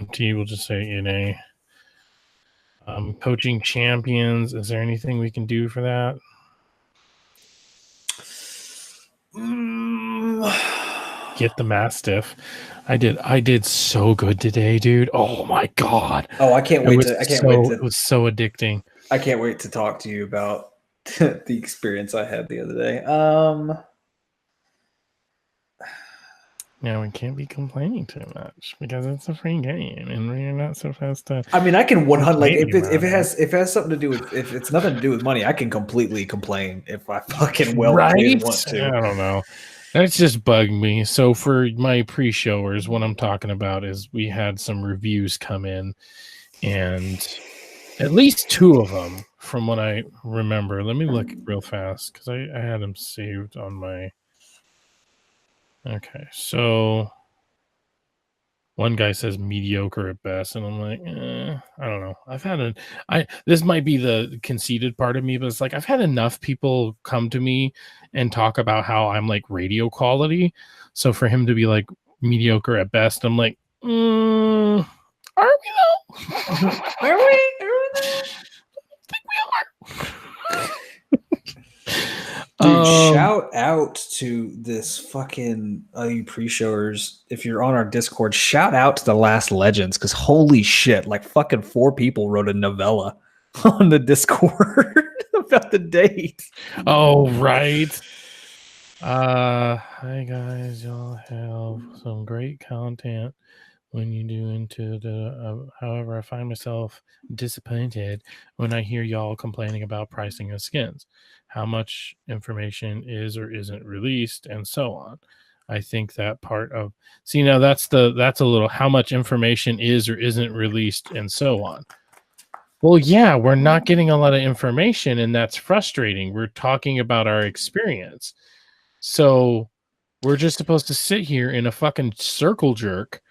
MT, we'll just say NA. Coaching champions. Is there anything we can do for that? Get the Mastiff. I did so good today, dude. Oh my god. Oh, I can't wait to. It was so addicting. I can't wait to talk to you about the experience I had the other day. Yeah, we can't be complaining too much because it's a free game and we're not supposed to. I mean, I can 100 like if it has something to do with if it's nothing to do with money, I can completely complain if I fucking want to. I don't know. That's just bugged me. So for my pre-showers, what I'm talking about is we had some reviews come in, and at least 2 of them, from what I remember. Let me look real fast because I had them saved on my. Okay, so one guy says mediocre at best, and I'm like, I don't know. This might be the conceited part of me, but it's like I've had enough people come to me and talk about how I'm like radio quality. So for him to be like mediocre at best, I'm like, are we though? Are we though? I think we are. Dude, shout out to this fucking you pre-showers. If you're on our Discord, shout out to the Last Legends, because holy shit, like fucking 4 people wrote a novella on the Discord about the date. Oh, right. Hi guys, y'all have some great content when you do into the however, I find myself disappointed when I hear y'all complaining about pricing of skins, how much information is or isn't released, and so on. I think that part of that's a little how much information is or isn't released and so on. Well, yeah, we're not getting a lot of information, and that's frustrating. We're talking about our experience. So we're just supposed to sit here in a fucking circle jerk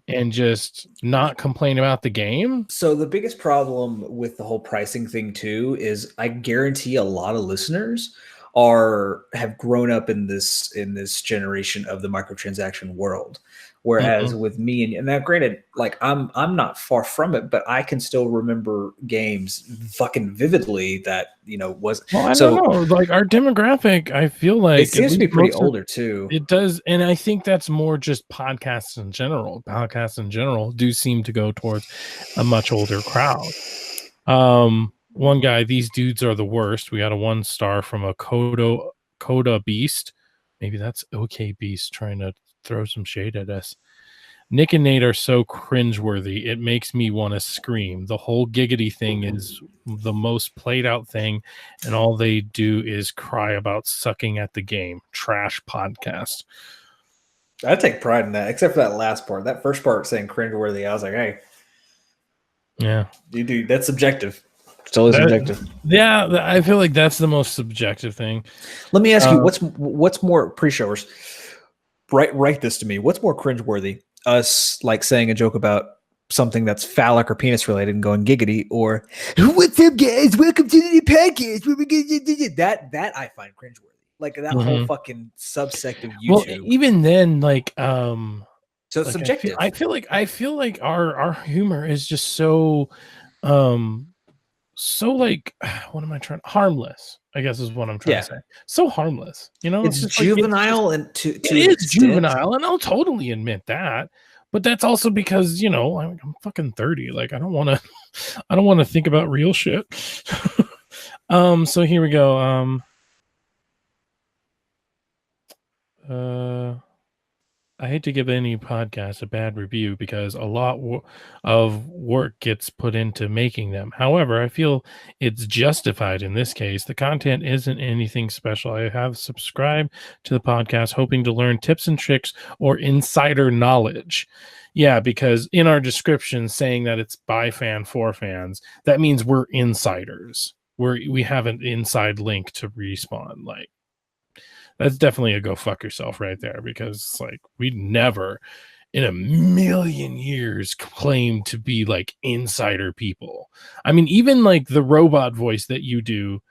and just not complain about the game. So the biggest problem with the whole pricing thing too is I guarantee a lot of listeners have grown up in this generation of the microtransaction world. Whereas with me and now granted, like I'm not far from it, but I can still remember games fucking vividly that, was I don't know. Like our demographic, I feel like it seems to be pretty older too. It does, and I think that's more just podcasts in general. Podcasts in general do seem to go towards a much older crowd. One guy, these dudes are the worst. We got a 1 star from a Coda Beast. Maybe that's OK Beast trying to throw some shade at us. Nick and Nate are so cringeworthy. It makes me want to scream. The whole giggity thing is the most played out thing, and all they do is cry about sucking at the game. Trash podcast. I take pride in that, except for that last part. That first part saying cringeworthy, I was like, hey. Yeah. Dude, that's subjective. It's always subjective. Yeah, I feel like that's the most subjective thing. Let me ask you, what's more pre-showers? Write this to me. What's more cringeworthy? Us like saying a joke about something that's phallic or penis related and going giggity, or what's up guys, welcome to the podcast where we get that I find cringeworthy. Like that whole fucking subsect of YouTube. Well, even then, like so it's subjective. I feel like our humor is just so like what am I trying harmless, I guess is what I'm trying to say. So harmless, it's juvenile, like, and to it is juvenile, and I'll totally admit that, but that's also because I'm fucking 30. Like I don't want to think about real shit. So here we go. I hate to give any podcast a bad review because a lot of work gets put into making them. However, I feel it's justified in this case. The content isn't anything special. I have subscribed to the podcast hoping to learn tips and tricks or insider knowledge. Yeah, because in our description saying that it's by fan for fans, that means we're insiders. We have an inside link to Respawn. Like, that's definitely a go fuck yourself right there, because like we'd never in a million years claim to be like insider people. I mean, even like the robot voice that you do,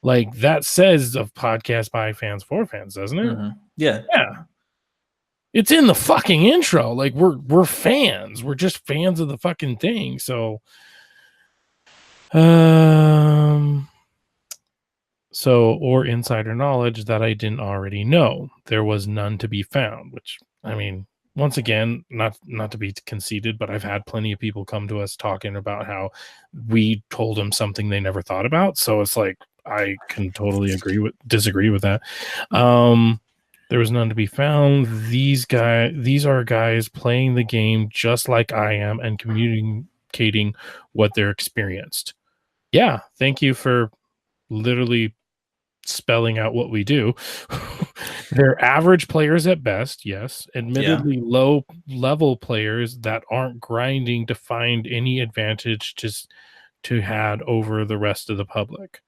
like that says of podcast by fans for fans, doesn't it? Mm-hmm. Yeah. It's in the fucking intro. Like we're fans. We're just fans of the fucking thing. So or insider knowledge that I didn't already know. There was none to be found, which I mean, once again, not to be conceited, but I've had plenty of people come to us talking about how we told them something they never thought about. So it's like I can totally disagree with that. There was none to be found. These are guys playing the game just like I am and communicating what they're experienced. Yeah, thank you for literally spelling out what we do. They're average players at best, yes. Admittedly, low level players that aren't grinding to find any advantage to had over the rest of the public.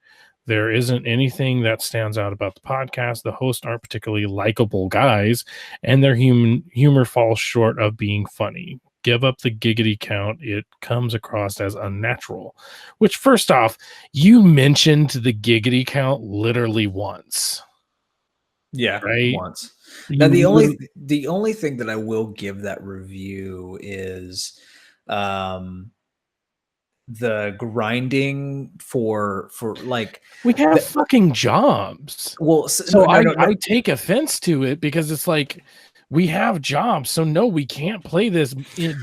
There isn't anything that stands out about the podcast. The hosts aren't particularly likable guys, and their humor falls short of being funny. Give up the giggity count. It comes across as unnatural. Which, first off, you mentioned the giggity count literally once. Yeah, right? once. Now the only thing that I will give that review is the grinding for like we have fucking jobs. Well, so no. I take offense to it because it's like we have jobs, so no, we can't play this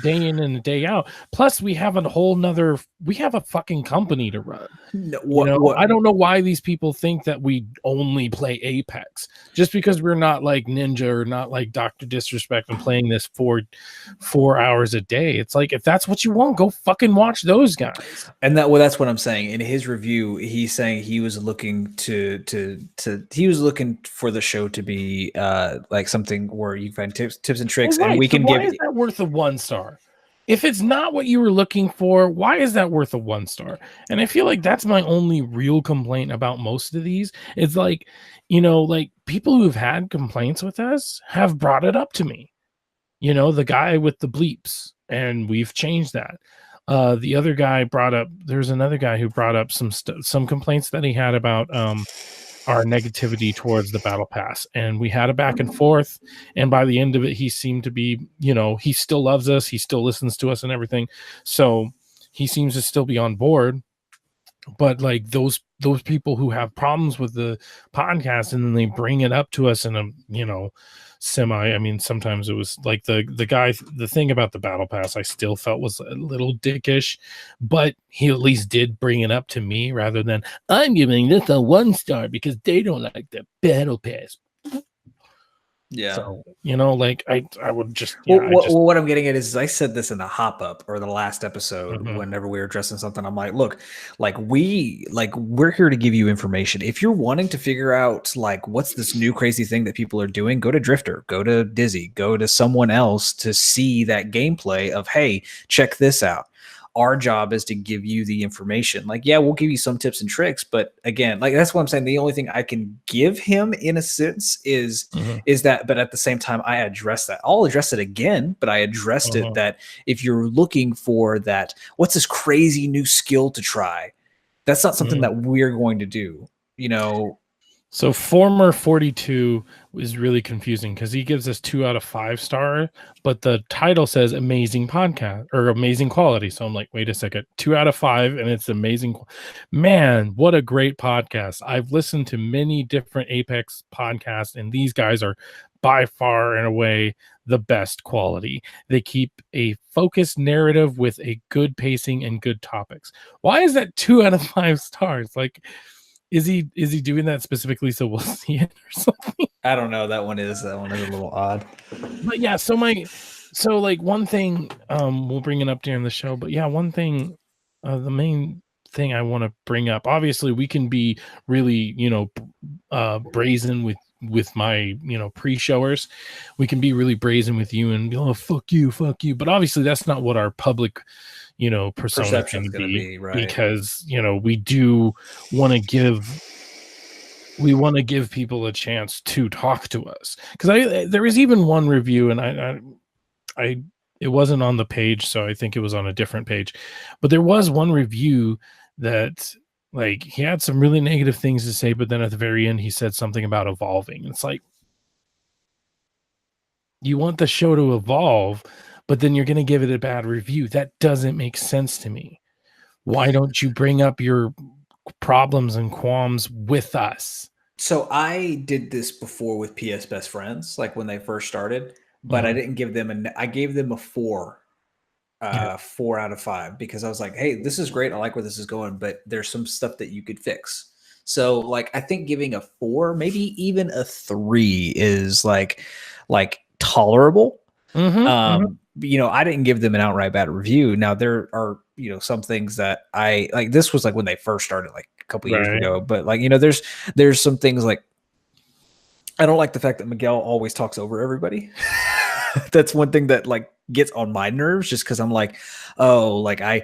day in and day out. Plus, we have a fucking company to run. No, I don't know why these people think that we only play Apex just because we're not like Ninja or not like Dr. Disrespect and playing this 4 hours a day. It's like, if that's what you want, go fucking watch those guys. And that's what I'm saying. In his review, he's saying he was looking he was looking for the show to be like something where you find tips and tricks, right. and we so can why is that worth a 1 star? If it's not what you were looking for, why is that worth a 1 star? And I feel like that's my only real complaint about most of these. It's like, like people who've had complaints with us have brought it up to me. The guy with the bleeps, and we've changed that. The other guy there's another guy who brought up some complaints that he had about our negativity towards the battle pass, and we had a back and forth, and by the end of it he seemed to be, he still loves us, he still listens to us and everything, so he seems to still be on board. But like those people who have problems with the podcast and then they bring it up to us in a I mean, sometimes it was like the thing about the battle pass I still felt was a little dickish, but he at least did bring it up to me rather than I'm giving this a 1 star because they don't like the battle pass. Yeah. So, like I would just, what I'm getting at is I said this in the hop up or the last episode, whenever we were addressing something. I'm like, look, we're here to give you information. If you're wanting to figure out like what's this new crazy thing that people are doing, go to Drifter, go to Dizzy, go to someone else to see that gameplay of, hey, check this out. Our job is to give you the information. Like, yeah, we'll give you some tips and tricks, but again, like that's what I'm saying. The only thing I can give him in a sense is that, but at the same time, I address that. I'll address it again, but I addressed it that if you're looking for that, what's this crazy new skill to try? That's not something that we're going to do, So former 42 is really confusing because he gives us 2 out of 5 star, but the title says amazing podcast or amazing quality. So I'm like, wait a second, 2 out of 5, and it's amazing. Man, what a great podcast. I've listened to many different Apex podcasts, and these guys are by far and away the best quality. They keep a focused narrative with a good pacing and good topics. Why is that 2 out of 5 stars? Like, is he doing that specifically so we'll see it or something? I don't know. That one is a little odd. But yeah, so like one thing, we'll bring it up during the show, but yeah, one thing, the main thing I want to bring up, obviously we can be really, brazen with my, pre-showers. We can be really brazen with you and be, oh, fuck you. But obviously that's not what our public persona is going to be, right? Because we do want to give people a chance to talk to us, because there is even one review, and I it wasn't on the page, so I think it was on a different page, but there was one review that like he had some really negative things to say, but then at the very end he said something about evolving. It's like, You want the show to evolve, but then you're going to give it a bad review. That doesn't make sense to me. Why don't you bring up your problems and qualms with us? So I did this before with PS Best Friends, like when they first started, but I Mhm. didn't give them I gave them a 4, Yeah. 4 out of 5 because I was like, "Hey, this is great. I like where this is going, but there's some stuff that you could fix." So, like, I think giving a 4, maybe even a 3 is like tolerable. Mhm, mhm. I didn't give them an outright bad review. Now there are, some things that I like. This was like when they first started, like a couple years Right. ago. But like, there's some things like I don't like the fact that Miguel always talks over everybody. That's one thing that like gets on my nerves just because I'm like, oh, like I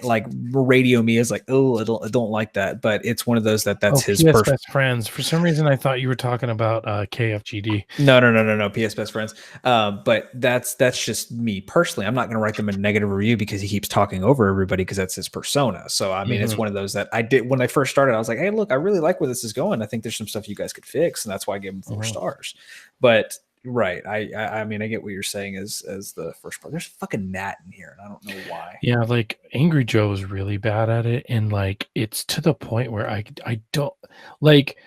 like radio me is like, oh, I don't like that. But it's one of those that's Oh, his PS Best Friends. For some reason, I thought you were talking about KFGD. No. PS Best Friends. But that's just me personally. I'm not going to write them a negative review because he keeps talking over everybody because that's his persona. So I mean, it's Mhm, one of those that I did when I first started. I was like, hey, look, I really like where this is going. I think there's some stuff you guys could fix, and that's why I gave him four mhm. stars. But right, I mean, I get what you're saying as the first part. There's a fucking gnat in here, and I don't know why. Yeah, like Angry Joe is really bad at it, and like it's to the point where I don't like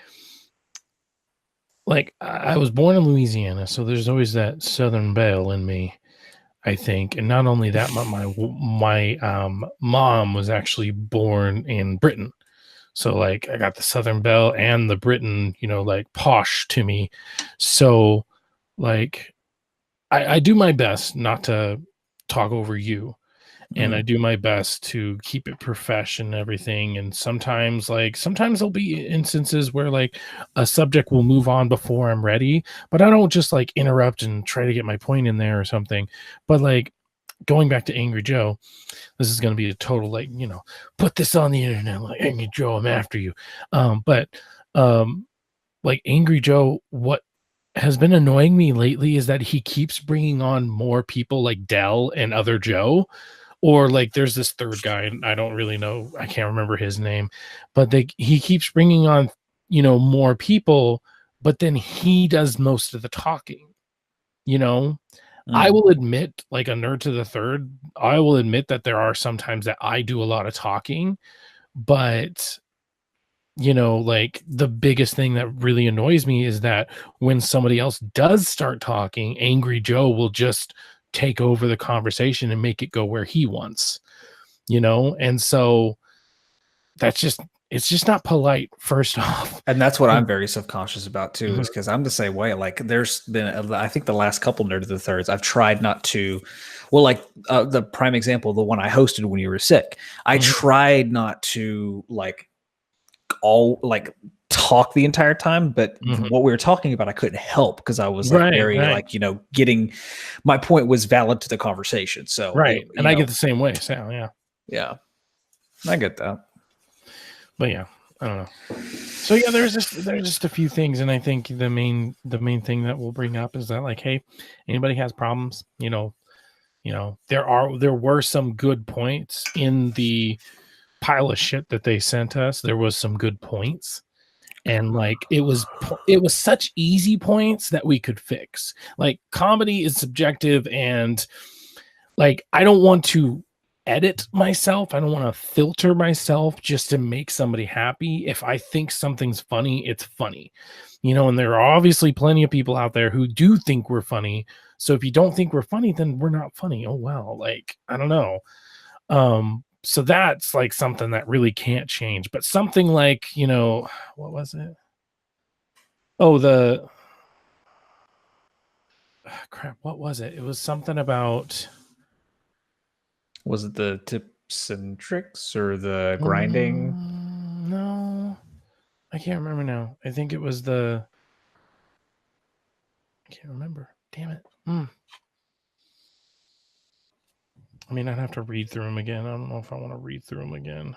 I was born in Louisiana, so there's always that Southern belle in me, I think. And not only that, my mom was actually born in Britain. So like I got the Southern belle and the Britain, like posh to me. So like I do my best not to talk over you, and I Mm, do my best to keep it profesh and everything. And sometimes there'll be instances where like a subject will move on before I'm ready, but I don't just like interrupt and try to get my point in there or something. But like going back to Angry Joe, this is going to be a total like, put this on the internet like Angry Joe, I'm after you. But um like Angry Joe, what has been annoying me lately is that he keeps bringing on more people like Dell and other Joe, or like there's this third guy, and I don't really know, I can't remember his name, but he keeps bringing on, more people, but then he does most of the talking, you know? I mm. will admit, like a nerd to the third, I will admit that there are some times that I do a lot of talking, but like the biggest thing that really annoys me is that when somebody else does start talking, Angry Joe will just take over the conversation and make it go where he wants, and so that's just it's just not polite, first off. And that's what I'm And very self-conscious about too, mhm, is because I'm the same way. Like, there's been, I think, the last couple Nerd of the Thirds, I've tried not to. Well, like the prime example, the one I hosted when you were sick, I mhm, tried not to like all like talk the entire time, but mhm. what we were talking about, I couldn't help because I was like Right, very right, like getting my point was valid to the conversation. So right, and I get the same way, so yeah. yeah, I get that. But yeah, I don't know. So yeah, there's just a few things, and I think the main thing that we'll bring up is that like, hey, anybody has problems, there were some good points in the pile of shit that they sent us. There was some good points, and like it was such easy points that we could fix. Like comedy is subjective, and like I don't want to edit myself. I don't want to filter myself just to make somebody happy. If I think something's funny, it's funny. And there are obviously plenty of people out there who do think we're funny. So if you don't think we're funny, then we're not funny. Oh well, like I don't know. So that's like something that really can't change. But something like, what was it? Oh, the crap, what was it? It was something about Was it the tips and tricks or the grinding? no, I can't remember now. I think it was I can't remember. Damn it. I mean, I'd have to read through them again. I don't know if I want to read through them again.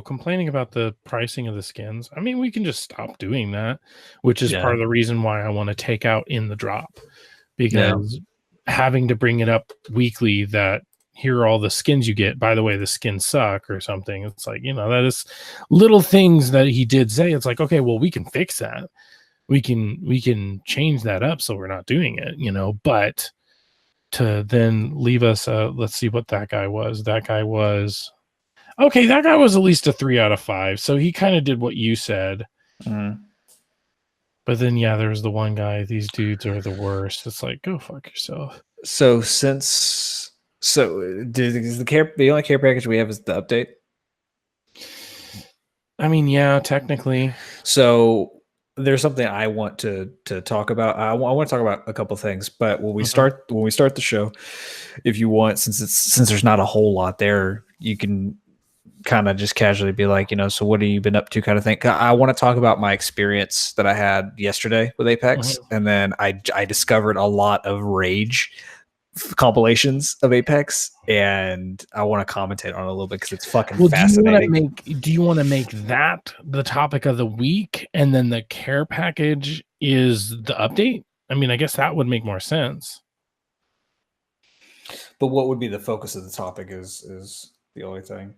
Complaining about the pricing of the skins. I mean, we can just stop doing that, which is Yeah, part of the reason why I want to take out in the drop, yeah. because having to bring it up weekly, that here are all the skins you get. By the way, the skins suck or something. It's like, that is little things that he did say. It's like, okay, well, we can fix that. We can change that up so we're not doing it, but to then leave us, let's see what that guy was. That guy was okay. That guy was at least a 3 out of 5. So he kind of did what you said. But then, yeah, there's the one guy. These dudes are the worst. It's like, go fuck yourself. So the only care package we have is the update? I mean, yeah, technically. So there's something I want to talk about. I want to talk about a couple things, but when we start the show, if you want, since there's not a whole lot there, you can kind of just casually be like, so what have you been up to, kind of thing. I want to talk about my experience that I had yesterday with Apex, and then I discovered a lot of rage compilations of Apex, and I want to commentate on it a little bit because it's fucking fascinating. Do you want to make that the topic of the week, and then the care package is the update? I mean, I guess that would make more sense. But what would be the focus of the topic is the only thing.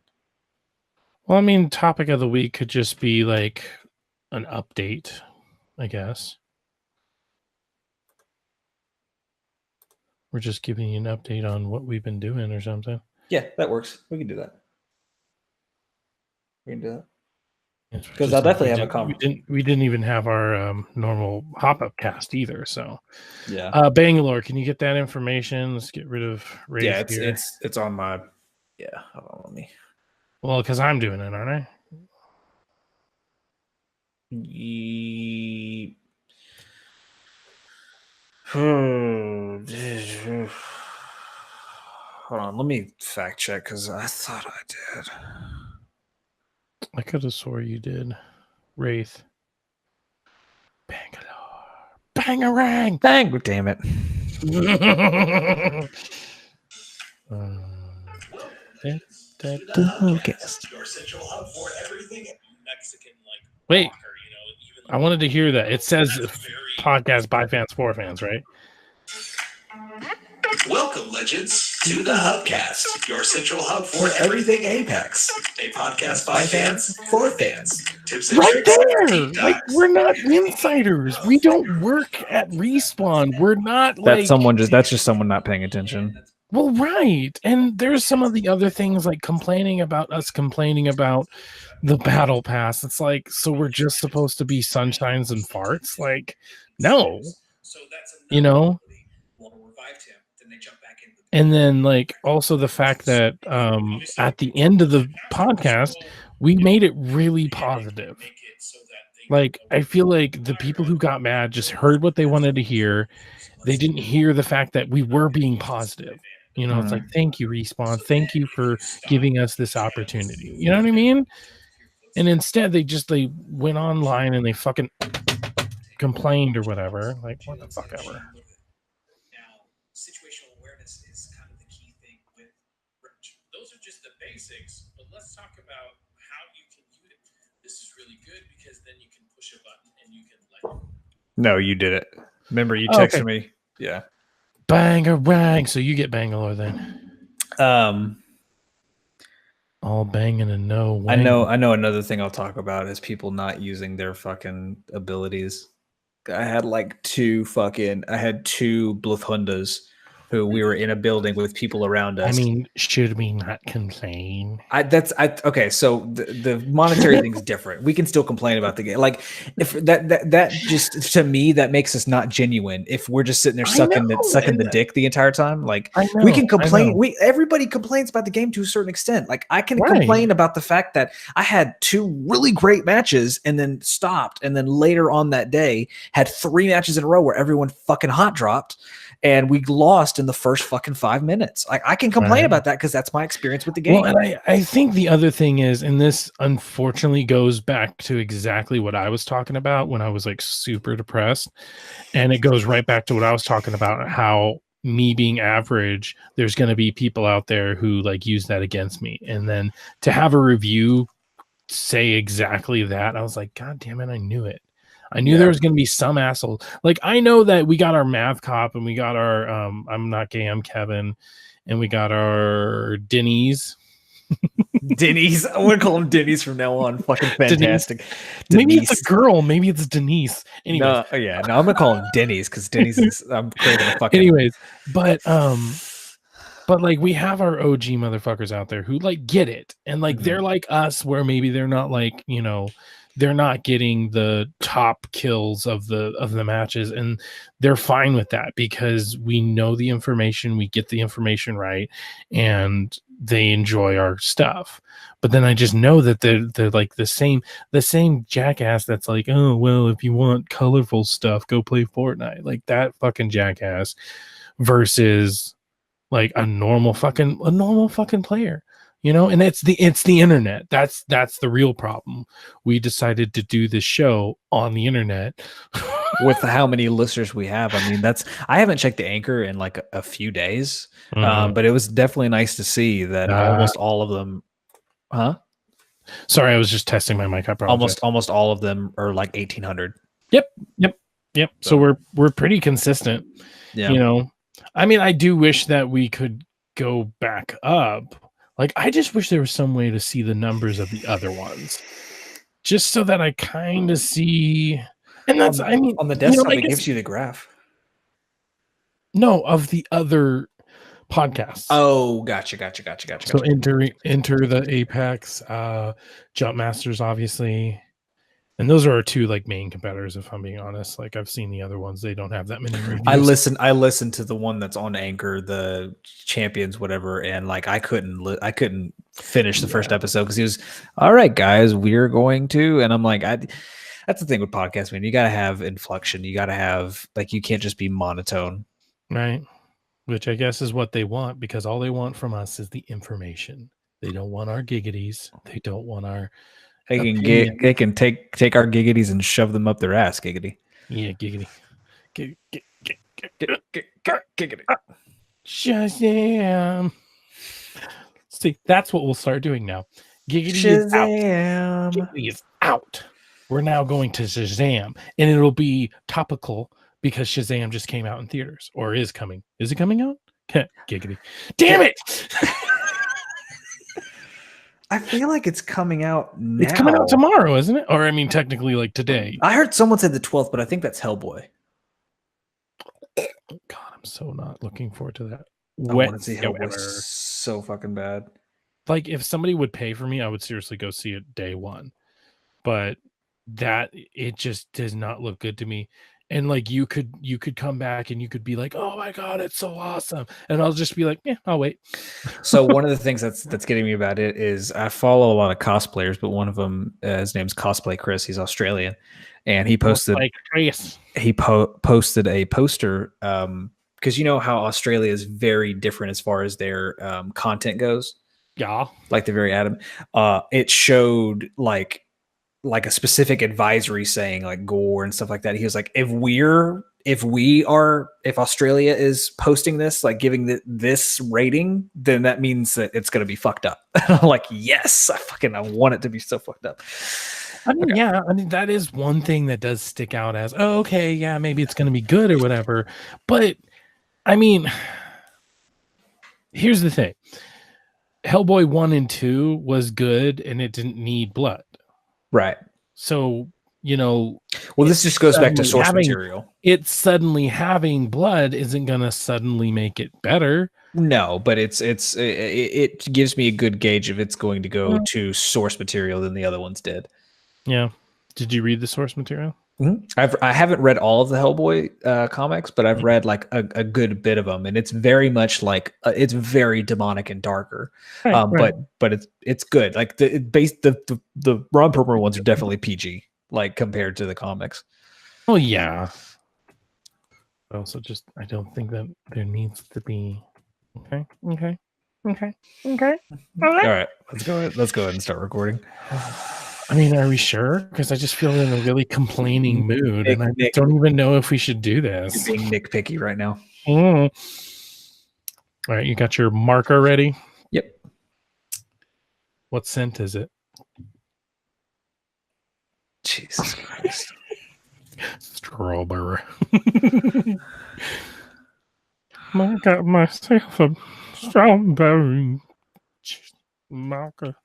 Well, I mean, topic of the week could just be like an update, I guess. We're just giving you an update on what we've been doing or something. Yeah, that works. We can do that. Because I'll definitely have a comment. We didn't even have our normal HUBcast either. So yeah. Bangalore, can you get that information? Let's get rid of Rafe. Yeah, it's on my. Yeah, hold on, let me. Well, because I'm doing it, aren't I? Hold on, let me fact check because I thought I did. I could have swore you did. Wraith. Bangalore. Bangarang! Bang! Damn it. The HUBcast. Your central hub for everything Mexican, wait, I wanted to hear that. It says podcast by fans for fans, right? Welcome, legends, to the HUBcast, your central hub for everything Apex. A podcast by fans for fans. Tips and right tricks, there. Like, we're not insiders. We don't work at Respawn. We're not like that's just someone not paying attention. Well, right. And there's some of the other things like complaining about the battle pass. It's like, so we're just supposed to be sunshines and farts? Like, no. And then like also the fact that at the end of the podcast, we made it really positive. Like, I feel like the people who got mad just heard what they wanted to hear. They didn't hear the fact that we were being positive. It's like, thank you, Respawn. Thank you for giving us this opportunity. You know what I mean? And instead, they went online and they fucking complained or whatever. Like, what the fuck ever. Now, situational awareness is kind of the key thing with Roach. Those are just the basics, but let's talk about how you can use it. This is really good because then you can push a button and you can No, you did it. Remember, you texted me. Yeah. Bangarang. So you get Bangalore then. All banging and no wanging. I know another thing I'll talk about is people not using their fucking abilities. I had two Bluthundas who we were in a building with people around us. I mean, should we not complain? Okay. So the monetary thing's different. We can still complain about the game. Like, if that just, to me, that makes us not genuine. If we're just sitting there sucking the dick the entire time, like, we can complain. Everybody complains about the game to a certain extent. Like, I can complain about the fact that I had 2 really great matches and then stopped, and then later on that day had 3 matches in a row where everyone fucking hot dropped. And we lost in the first fucking 5 minutes. I can complain about that because that's my experience with the game. Well, and I think the other thing is, and this unfortunately goes back to exactly what I was talking about when I was like super depressed. And it goes right back to what I was talking about, how me being average, there's going to be people out there who like use that against me. And then to have a review say exactly that, I was like, God damn it, I knew it. I knew there was going to be some asshole. Like, I know that we got our math cop and we got our I'm not gay, I'm Kevin, and we got our Denny's. Denny's. I want to call him Denny's from now on. Fucking fantastic. Denise. Maybe it's a girl. Maybe it's Denise. Anyways. No, yeah, no, I'm gonna call him Denny's because Denny's is. I'm craving a fucking. Anyways, but like we have our OG motherfuckers out there who like get it, and like they're like us, where maybe they're not like, you know, they're not getting the top kills of the matches, and they're fine with that because we know the information, we get the information right, and they enjoy our stuff. But then I just know that they're like the same jackass that's like, oh well, if you want colorful stuff, go play Fortnite. Like that fucking jackass versus like a normal fucking player. You know, and it's the internet. That's the real problem. We decided to do this show on the internet. With how many listeners we have. I mean, I haven't checked the Anchor in like a few days, but it was definitely nice to see that almost all of them. Huh? Sorry, I was just testing my mic. I apologize. Almost all of them are like 1,800. Yep. So we're pretty consistent. Yeah. You know, I mean, I do wish that we could go back up. Like, I just wish there was some way to see the numbers of the other ones, just so that I kind of see. And that's, I mean, on the desktop, it gives you the graph. No, of the other podcasts. Oh, gotcha. So enter the Apex, Jump Masters, obviously. And those are our two like main competitors, if I'm being honest. Like I've seen the other ones; they don't have that many reviews. I listened to the one that's on Anchor, the Champions, whatever, and like I couldn't finish the first episode because he was, all right, guys, we're going to, and I'm like, that's the thing with podcasts, man. You got to have inflection. You got to have like you can't just be monotone, right? Which I guess is what they want, because all they want from us is the information. They don't want our giggities. They don't want our. They can take our giggities and shove them up their ass, giggity. Yeah, giggity. Giggity. Shazam. See, that's what we'll start doing now. Giggity is out. Giggity is out. We're now going to Shazam, and it'll be topical because Shazam just came out in theaters, or is coming. Is it coming out? Giggity. Damn it! I feel like it's coming out now. It's coming out tomorrow, isn't it? Or I mean, technically, like today. I heard someone said the 12th, but I think that's Hellboy. God, I'm so not looking forward to that. I want to see Hellboy so fucking bad. Like, if somebody would pay for me, I would seriously go see it day one. But it just does not look good to me. And like you could come back and you could be like, oh my God, it's so awesome. And I'll just be like, yeah, I'll wait. So one of the things that's getting me about it is I follow a lot of cosplayers, but one of them, his name's Cosplay Chris. He's Australian, and he posted posted a poster because you know how Australia is very different as far as their content goes. Yeah, like they're very adamant. It showed like a specific advisory saying like gore and stuff like that. He was like, if Australia is posting this, like giving this rating, then that means that it's going to be fucked up. And I'm like, yes, I want it to be so fucked up. I mean, okay. Yeah, I mean, that is one thing that does stick out as, oh, okay, yeah, maybe it's going to be good or whatever. But I mean, here's the thing. Hellboy 1 and 2 was good and it didn't need blood. Right. So, you know, well, this just goes back to source material. It's suddenly having blood isn't going to suddenly make it better. No, but it gives me a good gauge if it's going to go to source material than the other ones did. Yeah. Did you read the source material? Mm-hmm. I haven't read all of the Hellboy comics, but I've read like a good bit of them, and it's very much like it's very demonic and darker. Right. But it's good. Like the Ron Perlman ones are definitely PG, like compared to the comics. Oh yeah. Also, just I don't think that there needs to be. Okay. All right. Let's go ahead and start recording. I mean, are we sure? Because I just feel in a really complaining mood, and I don't even know if we should do this. You're being nitpicky right now. All right, you got your marker ready? Yep. What scent is it? Jesus Christ. Strawberry. I got myself a strawberry marker.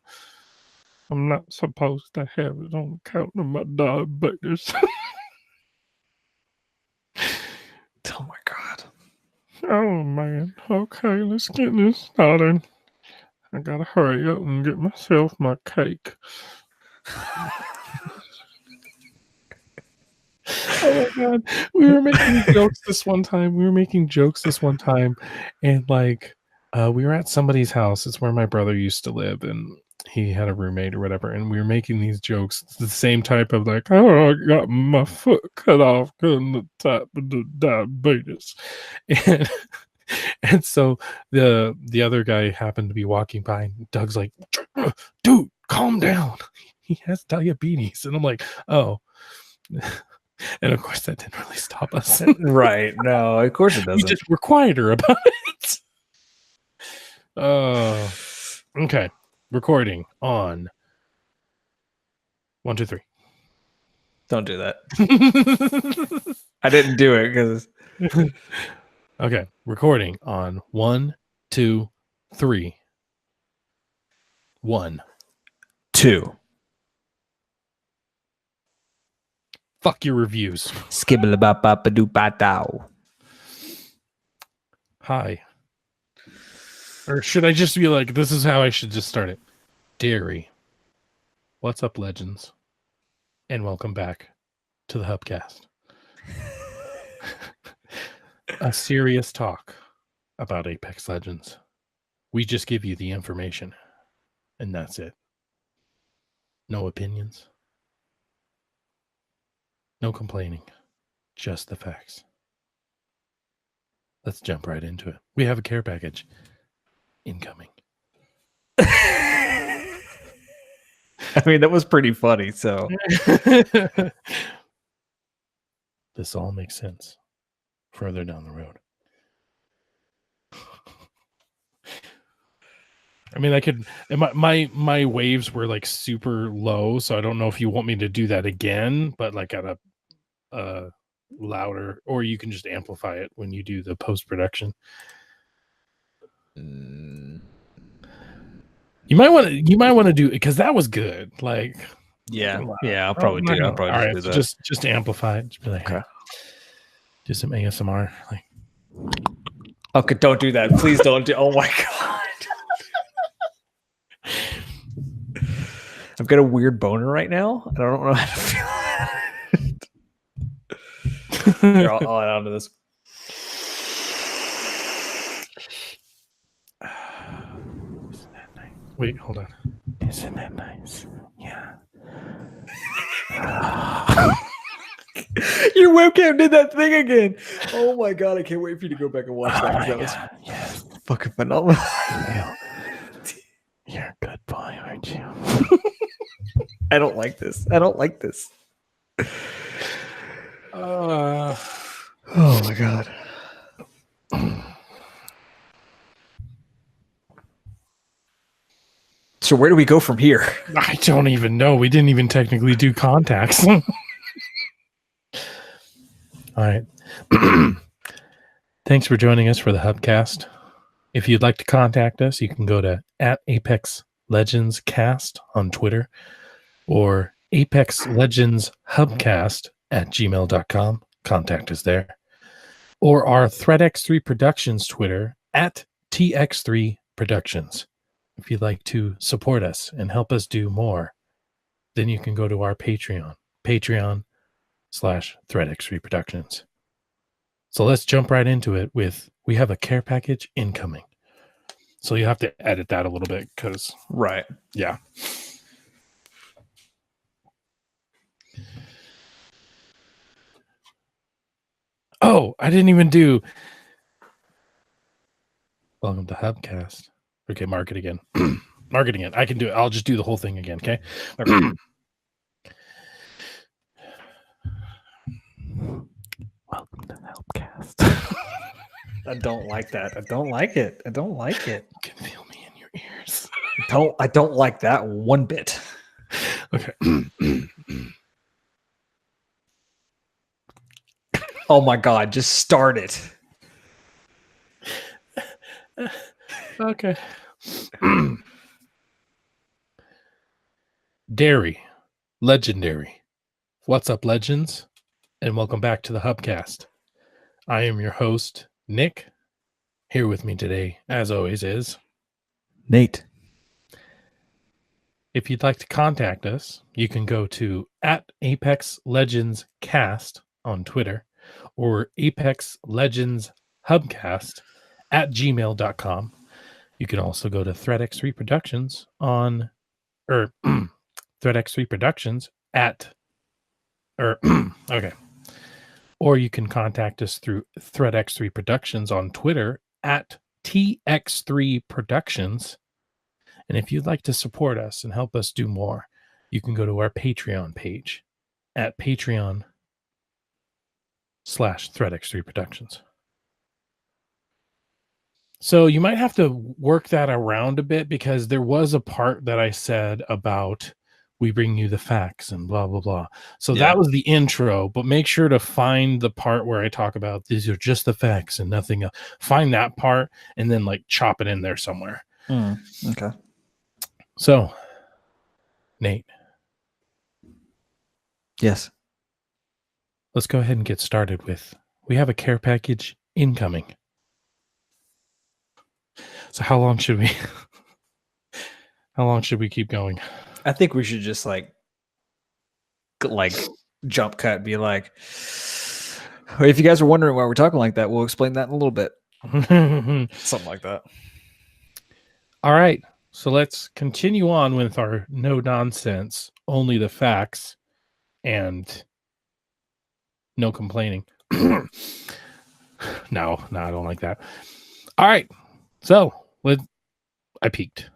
I'm not supposed to have it on account of my diabetes. Oh my god. Oh man. Okay, let's get this started. I gotta hurry up and get myself my cake. Oh my god. We were making jokes this one time. And like we were at somebody's house. It's where my brother used to live, and he had a roommate or whatever, and we were making these jokes. It's the same type of like, oh, I got my foot cut off because of the type of the diabetes. And and so the other guy happened to be walking by, and Doug's like, dude, calm down. He has diabetes. And I'm like, oh. And of course that didn't really stop us. Right. No, of course it We doesn't. just were quieter about it. Okay. Recording on 1, 2, 3. Don't do that. I didn't do it because Okay. Recording on 1, 2, 3. 1. 2. Fuck your reviews. Skibble-a-bop-bop-a-doop-a-dow. Hi. Or should I just be like, this is how I should just start it? Dairy. What's up, legends? And welcome back to the HUBcast. A serious talk about Apex Legends. We just give you the information, and that's it. No opinions. No complaining. Just the facts. Let's jump right into it. We have a care package incoming. I mean, that was pretty funny. So This all makes sense further down the road. I mean, I could. My waves were like super low, so I don't know if you want me to do that again, but like at a louder, or you can just amplify it when you do the post production. You might want to do it because that was good. Like, yeah, I'll probably do. I'll probably all right, do so that. just amplify it. Just be like, Okay. hey, do some ASMR. Like, Okay, don't do that. Please don't do. Oh my god. I've got a weird boner right now. I don't know how to feel. Here, I'll add on to this. isn't that nice? Wait, hold on. Isn't that nice? Yeah. Your webcam did that thing again. Oh my god, I can't wait for you to go back and watch that because that was yes. fucking phenomenal. You're a good boy, aren't you? I don't like this. I don't like this. Oh my god. So where do we go from here? I don't even know. We didn't even technically do contacts. All right. Thanks for joining us for the HUBcast. If you'd like to contact us, you can go to @ApexLegendsCast on Twitter or ApexLegendsHubcast@gmail.com. Contact us there. Or our ThreadX3 Productions Twitter @TX3Productions. If you'd like to support us and help us do more, then you can go to our Patreon.com/ThreadX3 Productions. So let's jump right into it with, we have a care package incoming. So you have to edit that a little bit because, Right. yeah. Oh, I didn't even do. Welcome to HUBcast. Okay, mark it again. Mark it again. I can do it. I'll just do the whole thing again, okay? Welcome to HUBcast. I don't like that. I don't like it. I don't like it. You can feel me in your ears. I don't like that one bit. Okay. Oh my God, just start it. Okay. Dairy. Legendary. What's up, legends? And welcome back to the HUBcast. I am your host, Nick. Here with me today, as always, is Nate. if you'd like to contact us, you can go to @ApexLegendsCast on Twitter or ApexLegendsHubcast@gmail.com. You can also go to ThreadX3 Productions on, or ThreadX3 Productions at, or, okay. Or you can contact us through ThreadX3 Productions on Twitter at TX3 Productions. And if you'd like to support us and help us do more, you can go to our Patreon page at Patreon/ThreadX3 Productions. So you might have to work that around a bit because there was a part that I said about we bring you the facts and blah, blah, blah. So that was the intro, but make sure to find the part where I talk about these are just the facts and nothing else. Find that part and then like chop it in there somewhere. Okay. So, Nate. Yes. Let's go ahead and get started with, we have a care package incoming. So how long should we keep going? I think we should just like jump cut, be like, if you guys are wondering why we're talking like that, we'll explain that in a little bit. Something like that. All right. So let's continue on with our no nonsense, only the facts, and no complaining. No, I don't like that. All right. So I peaked.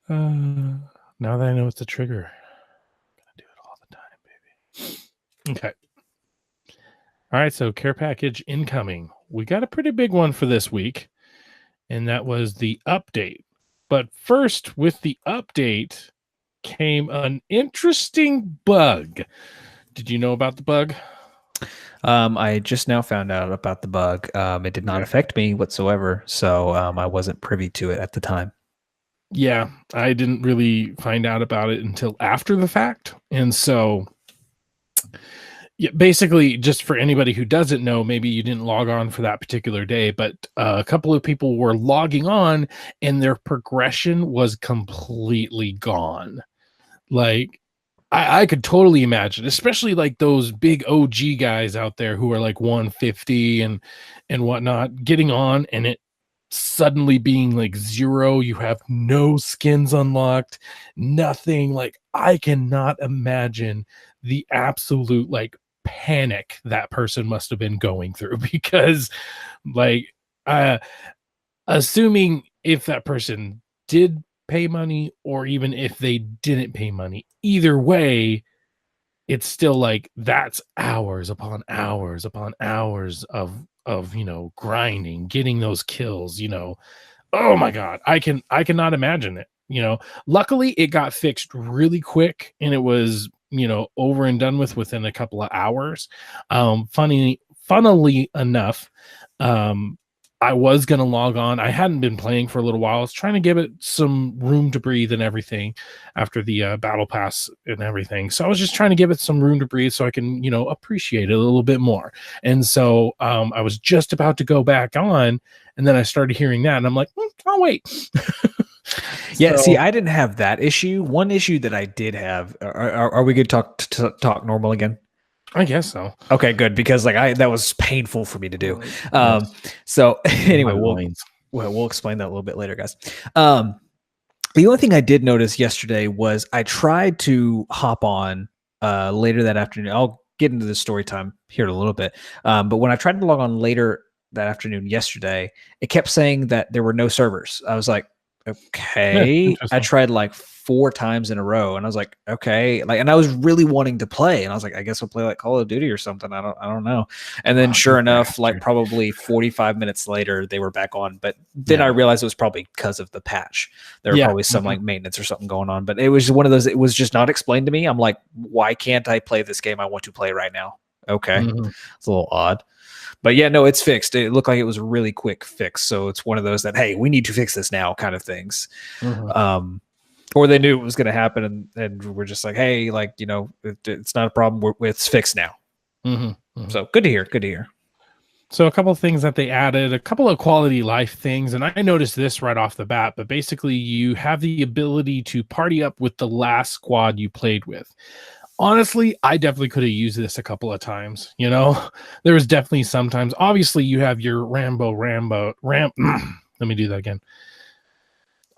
Now that I know it's a trigger, I'm gonna do it all the time, baby. Okay. All right. So care package incoming. We got a pretty big one for this week, and that was the update. But first, with the update came an interesting bug. Did you know about the bug? I just now found out about the bug. It did not affect me whatsoever, so I wasn't privy to it at the time. Yeah, I didn't really find out about it until after the fact. And so, yeah, basically, just for anybody who doesn't know, maybe you didn't log on for that particular day, but a couple of people were logging on and their progression was completely gone. Like, I could totally imagine, especially like those big OG guys out there who are like 150 and whatnot, getting on and it suddenly being like 0. You have no skins unlocked, nothing. Like, I cannot imagine the absolute like panic that person must have been going through because like assuming if that person did pay money or even if they didn't pay money, either way, it's still like that's hours upon hours upon hours of grinding, getting those kills. Oh my god, I cannot imagine it. Luckily it got fixed really quick and it was over and done with within a couple of hours. Funnily enough, I was going to log on. I hadn't been playing for a little while. I was trying to give it some room to breathe and everything after the battle pass and everything. So I was just trying to give it some room to breathe so I can, appreciate it a little bit more. And so I was just about to go back on and then I started hearing that and I'm like, oh, wait. Yeah, see, I didn't have that issue. One issue that I did have, are we good to talk normal again? I guess so. Okay, good, because like that was painful for me to do. So anyway, we'll explain that a little bit later, guys. The only thing I did notice yesterday was I tried to hop on later that afternoon. I'll get into the story time here in a little bit. But when I tried to log on later that afternoon yesterday, it kept saying that there were no servers. I was like, Yeah, okay. I interesting. tried like 4 times in a row, and I was like, okay, like, and I was really wanting to play, and I was like, I guess I'll play like Call of Duty or something. I don't know. And then Oh, you sure enough, like bastard. probably 45 minutes later, they were back on. But then I Yeah. realized it was probably because of the patch. There were Yeah. probably some like maintenance or something going on. But it was one of those. It was just not explained to me. I'm like, why can't I play this game I want to play right now? Okay, Mhm. it's a little odd. But yeah, no, it's fixed. It looked like it was a really quick fix. So it's one of those that, hey, we need to fix this now kind of things. Mhm. Or they knew it was going to happen, and we're just like, hey, like, it's not a problem. It's fixed now. Mhm. Mhm. So good to hear. Good to hear. So a couple of things that they added, a couple of quality life things, and I noticed this right off the bat, but basically you have the ability to party up with the last squad you played with. Honestly, I definitely could have used this a couple of times, you know? There was definitely sometimes. Obviously, you have your Ram let me do that again.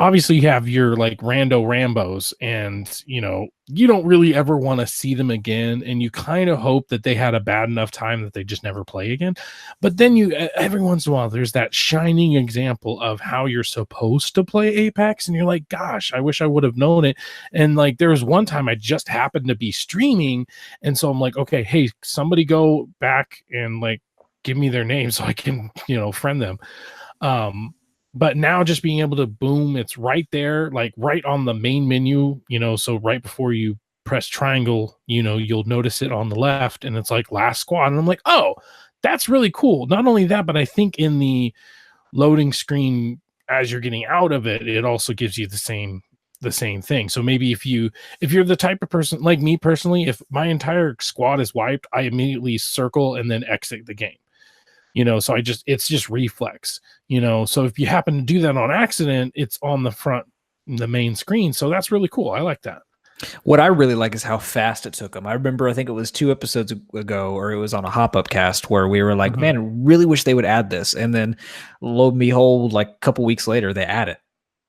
Obviously you have your like Rambos, and you don't really ever want to see them again, and you kind of hope that they had a bad enough time that they just never play again. But then every once in a while there's that shining example of how you're supposed to play Apex, and you're like, gosh, I wish I would have known it. And like there was one time I just happened to be streaming, and so I'm like, okay, hey, somebody go back and like give me their name so I can friend them. um but now just being able to boom, it's right there, like right on the main menu, so right before you press triangle, you'll notice it on the left, and it's like last squad, and I'm like, oh, that's really cool. Not only that, but I think in the loading screen as you're getting out of it, it also gives you the same thing. So maybe if you're the type of person like me personally, if my entire squad is wiped, I immediately circle and then exit the game. So it's just reflex. So if you happen to do that on accident, it's on the main screen. So that's really cool. I like that. What I really like is how fast it took them. I remember, I think it was 2 episodes ago, or it was on a HUBcast, where we were like, Mhm. man, really wish they would add this. And then lo and behold, like a couple weeks later, they add it.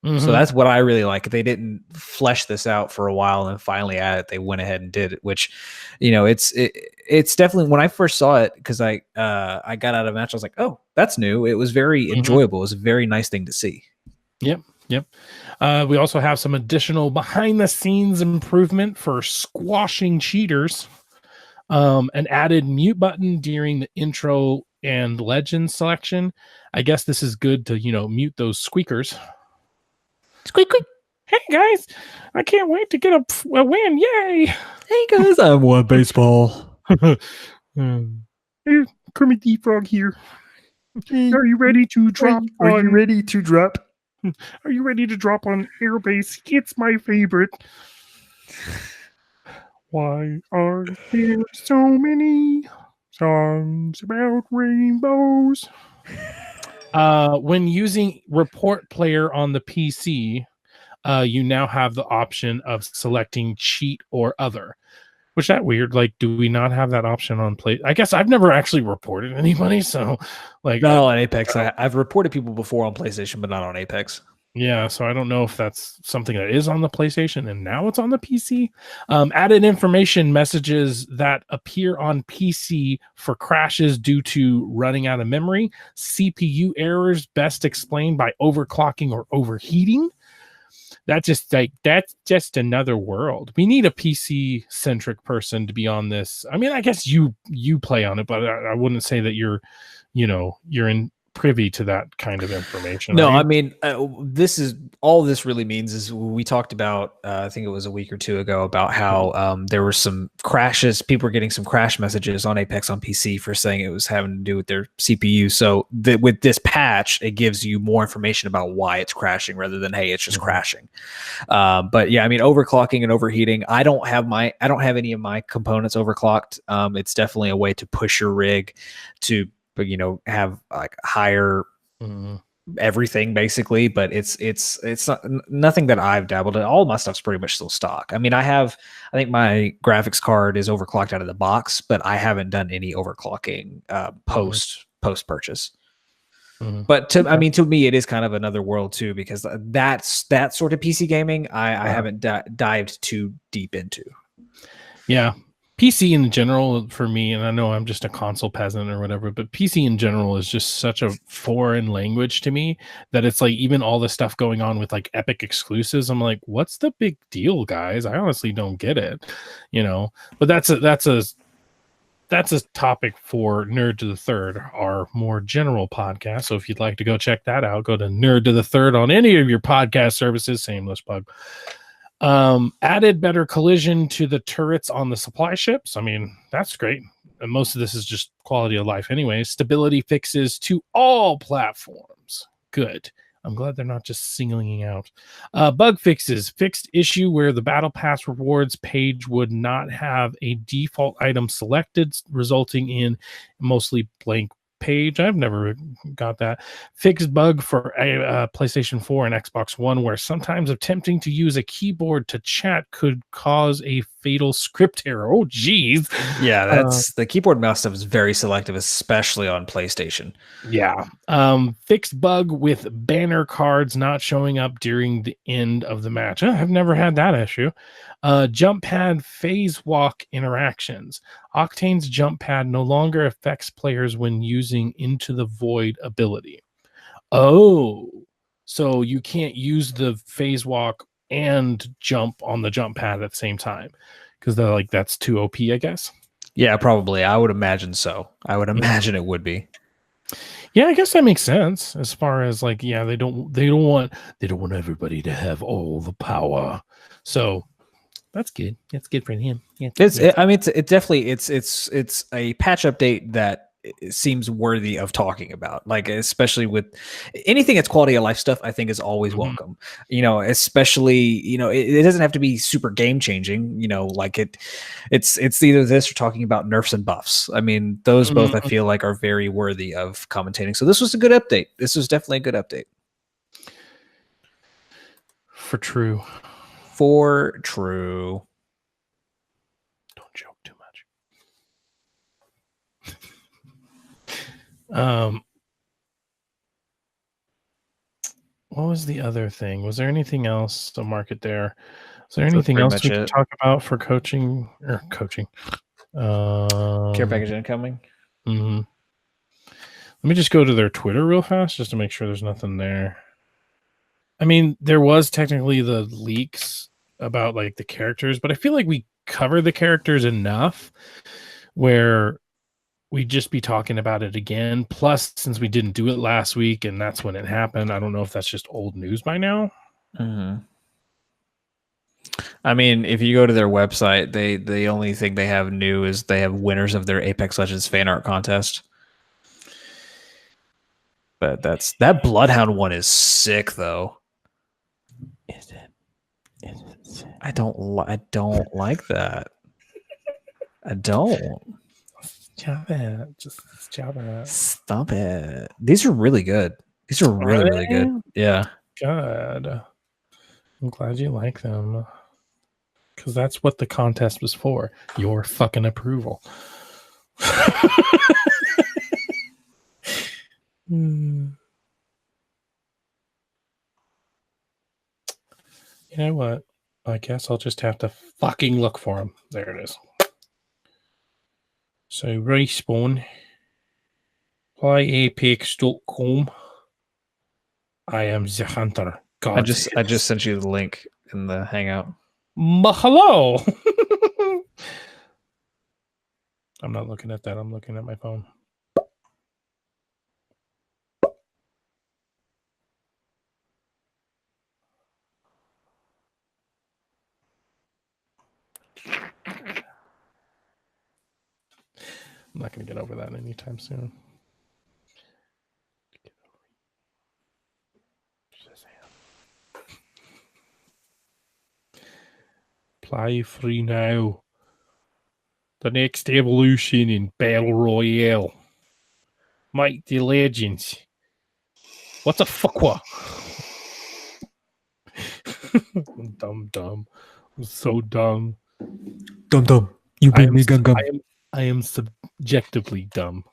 So Mhm. that's what I really like. They didn't flesh this out for a while and finally add it. They went ahead and did it, which, it's definitely, when I first saw it, because I got out of match, I was like, oh, that's new. It was very Mhm. enjoyable. It was a very nice thing to see. Yep. Yep. We also have some additional behind the scenes improvement for squashing cheaters. An added mute button during the intro and legend selection. I guess this is good to, mute those squeakers. Squeak, squeak. Hey guys, I can't wait to get a win. Yay. Hey guys, I want baseball. Hey, Kermit the Frog here. Hey, Are you ready to drop are you on? ready to drop? Are you ready to drop on Airbase? It's my favorite. Why are there so many songs about rainbows? When using Report Player on the PC, you now have the option of selecting cheat or other. Which that weird? Like, do we not have that option on play? I guess I've never actually reported anybody, so like, Not on Apex. I've reported people before on PlayStation, but not on Apex. yeah, so I don't know if that's something that is on the PlayStation and now it's on the PC. Added information messages that appear on PC for crashes due to running out of memory, CPU errors best explained by overclocking or overheating. That's just another world. We need a PC centric person to be on this. I mean, I guess you play on it, but I wouldn't say that you're in privy to that kind of information, are No, you? I mean, this is all this really means is we talked about, I think it was a week or two ago, about how there were some crashes. People were getting some crash messages on Apex on PC for saying it was having to do with their CPU. So with this patch, it gives you more information about why it's crashing rather than, hey, it's just crashing. But yeah, I mean, overclocking and overheating. I don't have any of my components overclocked. It's definitely a way to push your rig to, have like higher Mhm. everything basically, but it's not, nothing that I've dabbled in. All my stuff's pretty much still stock. I mean, I think my graphics card is overclocked out of the box, but I haven't done any overclocking Mhm. post purchase. Mhm. But I Okay. mean, to me, it is kind of another world too, because that's that sort of PC gaming I haven't dived too deep into. Yeah. PC in general for me, and I know I'm just a console peasant or whatever, but PC in general is just such a foreign language to me that it's like even all the stuff going on with like Epic exclusives, I'm like, what's the big deal, guys? I honestly don't get it, But that's a topic for Nerd to the Third, our more general podcast. So if you'd like to go check that out, go to Nerd to the Third on any of your podcast services. Shameless plug. Added better collision to the turrets on the supply ships. I mean, that's great. And most of this is just quality of life anyway. Stability fixes to all platforms. Good. I'm glad they're not just singling out. Bug fixes. Fixed issue where the Battle Pass rewards page would not have a default item selected, resulting in mostly blank page. I've never got that. Fixed bug for PlayStation 4 and Xbox One where sometimes attempting to use a keyboard to chat could cause a fatal script error. Oh, geez. Yeah, that's the keyboard mouse stuff is very selective, especially on PlayStation. Yeah. Fixed bug with banner cards not showing up during the end of the match. I've never had that issue. Jump pad phase walk interactions. Octane's jump pad no longer affects players when using Into the Void ability. Oh, so you can't use the phase walk and jump on the jump pad at the same time because they're like, that's too OP, I guess. Yeah, probably. I would imagine so. I would imagine it would be. Yeah, I guess that makes sense as far as like, yeah, they don't want everybody to have all the power. So that's good. That's good for him. Yeah, It's definitely it's a patch update that it seems worthy of talking about. Like especially with anything that's quality of life stuff, I think is always welcome. Especially it doesn't have to be super game changing. Like it's either this or talking about nerfs and buffs. I mean, those both I feel like are very worthy of commentating. So this was a good update. This was definitely a good update. For true. Don't joke too much. What was the other thing? Was there anything else to market there? Is there anything else we can talk about for coaching? Care package incoming. Mm-hmm. Let me just go to their Twitter real fast just to make sure there's nothing there. I mean, there was technically the leaks about like the characters, but I feel like we cover the characters enough where we'd just be talking about it again. Plus, since we didn't do it last week and that's when it happened, I don't know if that's just old news by now. Mm-hmm. I mean, if you go to their website, the only thing they have new is they have winners of their Apex Legends fan art contest. But that Bloodhound one is sick, though. Is it sick? I don't like that. I don't. Stop it. Just stop it. Stop it. These are really good. These are really good. Yeah. God. I'm glad you like them. Because that's what the contest was for. Your fucking approval. You know what? I guess I'll just have to fucking look for them. There it is. So Respawn, playapex.com. I am the hunter. God, I just sent you the link in the Hangout. Hello. I'm not looking at that. I'm looking at my phone. I'm not going to get over that anytime soon. Play free now. The next evolution in Battle Royale. Mighty Legends. What the fuck? What? Dumb. I'm so dumb. Dumb. You made me gum. I am subjectively dumb.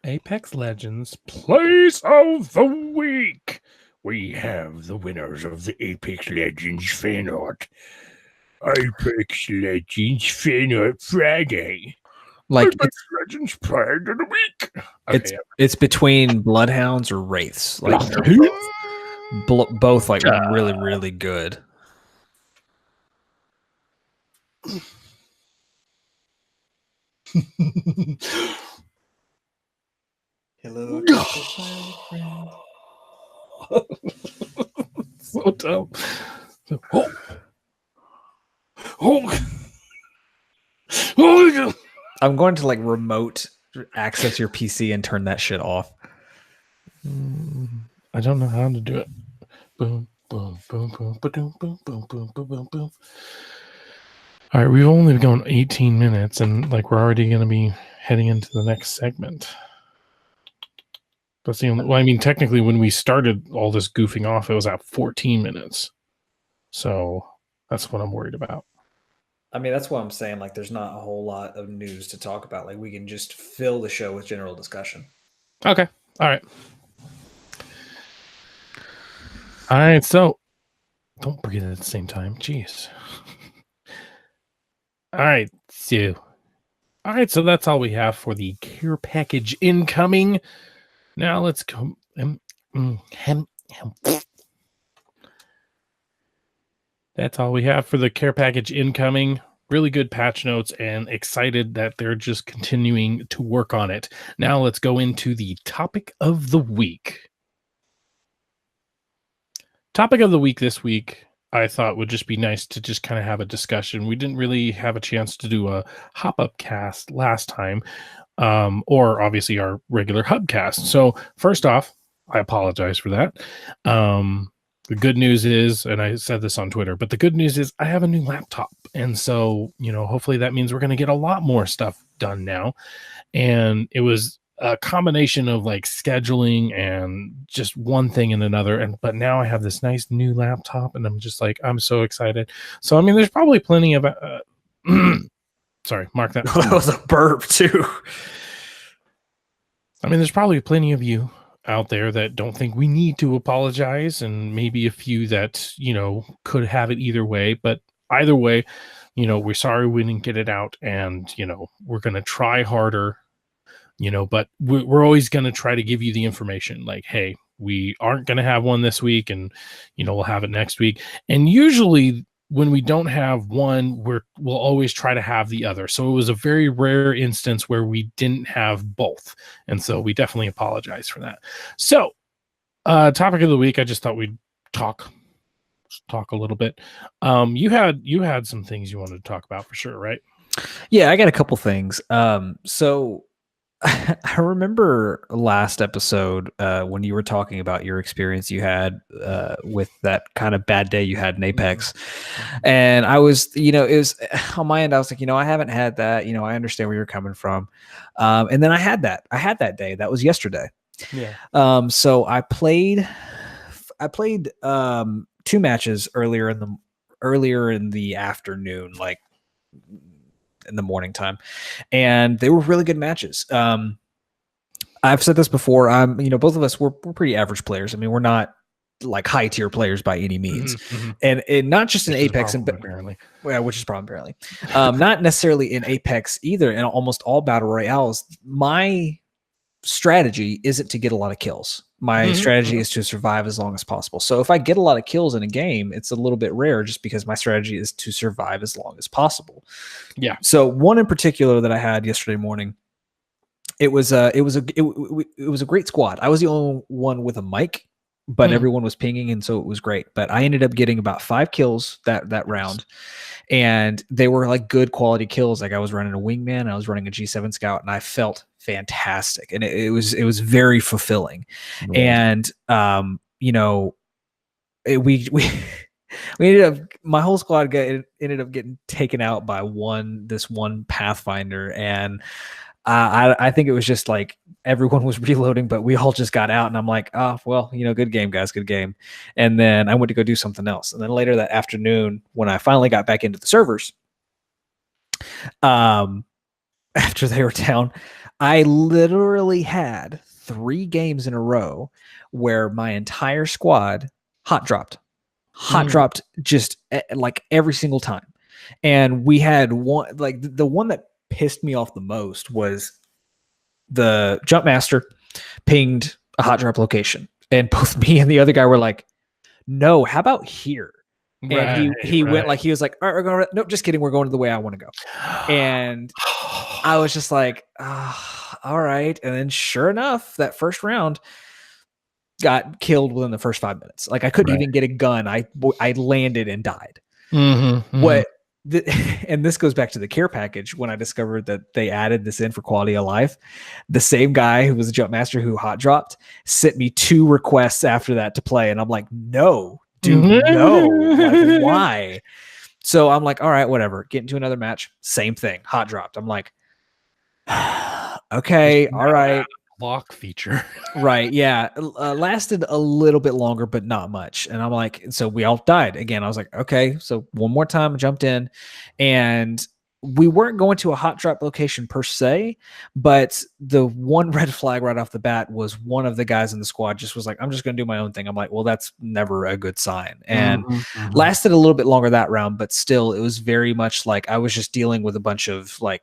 Apex Legends Plays of the Week. We have the winners of the Apex Legends fan art. Apex Legends Final Friday. Like Apex Legends Player of the Week. it's Okay. it's between Bloodhounds or Wraiths. Like they're both like really, really good. Hello, friend. So dumb. Oh. Oh. Oh. I'm going to like remote access your PC and turn that shit off. I don't know how to do it. Boom, boom, boom, boom, boom, boom, boom, boom, boom, boom, boom. All right, we've only gone 18 minutes, and like we're already going to be heading into the next segment. That's the only. Well, I mean, technically, when we started all this goofing off, it was at 14 minutes. So that's what I'm worried about. I mean, that's what I'm saying. Like, there's not a whole lot of news to talk about. Like, we can just fill the show with general discussion. Okay. All right. All right. So don't breathe at the same time. Jeez. All right. So that's all we have for the care package incoming. Now let's go. That's all we have for the care package incoming. Really good patch notes and excited that they're just continuing to work on it. Now let's go into the topic of the week. Topic of the week this week, I thought would just be nice to just kind of have a discussion. We didn't really have a chance to do a HUBcast last time, or obviously our regular HUBcast. So first off, I apologize for that. The good news is, and I said this on Twitter, but the good news is I have a new laptop. And so, hopefully that means we're going to get a lot more stuff done now. And it was a combination of like scheduling and just one thing and another. But now I have this nice new laptop and I'm just like, I'm so excited. So, I mean, there's probably plenty of, sorry, mark that. That was a burp too. I mean, there's probably plenty of you out there that don't think we need to apologize, and maybe a few that could have it either way. But either way, we're sorry we didn't get it out, and we're gonna try harder, but we're always gonna try to give you the information like, hey, we aren't gonna have one this week, and we'll have it next week. And usually when we don't have one, we'll always try to have the other. So it was a very rare instance where we didn't have both. And so we definitely apologize for that. So topic of the week, I just thought we'd talk a little bit. You had some things you wanted to talk about for sure, right? Yeah, I got a couple things. So I remember last episode when you were talking about your experience you had with that kind of bad day you had in Apex. And I was, it was on my end, I was like, I haven't had that. I understand where you're coming from. And then I had that day. That was yesterday. Yeah. So I played 2 matches earlier in the afternoon, like in the morning time, and they were really good matches. I've said this before. Both of us we're pretty average players. I mean, we're not like high tier players by any means, and not just in Apex and apparently, which is problem apparently, not necessarily in Apex either. In almost all battle royales, my strategy isn't to get a lot of kills. My strategy is to survive as long as possible. So if I get a lot of kills in a game, it's a little bit rare just because my strategy is to survive as long as possible. Yeah. So one in particular that I had yesterday morning, it was a great squad. I was the only one with a mic, but everyone was pinging, and so it was great. But I ended up getting about 5 kills that round, and they were like good quality kills. Like I was running a wingman, I was running a G7 scout, and I felt fantastic, and it was very fulfilling. And we ended up, my whole squad ended up getting taken out by this one Pathfinder, and I think it was just like everyone was reloading, but we all just got out, and I'm like, oh well, good game, guys, good game. And then I went to go do something else, and then later that afternoon, when I finally got back into the servers, after they were down, I literally had 3 games in a row where my entire squad hot dropped just like every single time. And we had one, like the one that pissed me off the most was the jump master pinged a hot drop location. And both me and the other guy were like, no, how about here? And he went like, he was like, all right, we're going, nope, just kidding. We're going to the way I want to go. And I was just like, all right. And then sure enough, that first round got killed within the first 5 minutes. Like I couldn't even get a gun. I landed and died. What and this goes back to the care package when I discovered that they added this in for quality of life. The same guy who was a jump master who hot dropped sent me 2 requests after that to play. And I'm like, no, dude, no. Like, why? So I'm like, all right, whatever. Get into another match. Same thing. Hot dropped. I'm like, okay, all right. Lock feature. Right. Yeah. Lasted a little bit longer, but not much. And I'm like, so we all died again. I was like, okay, so one more time, I jumped in, and we weren't going to a hot drop location per se, but the one red flag right off the bat was one of the guys in the squad just was like, I'm just going to do my own thing. I'm like, well, that's never a good sign. And lasted a little bit longer that round, but still it was very much like I was just dealing with a bunch of like,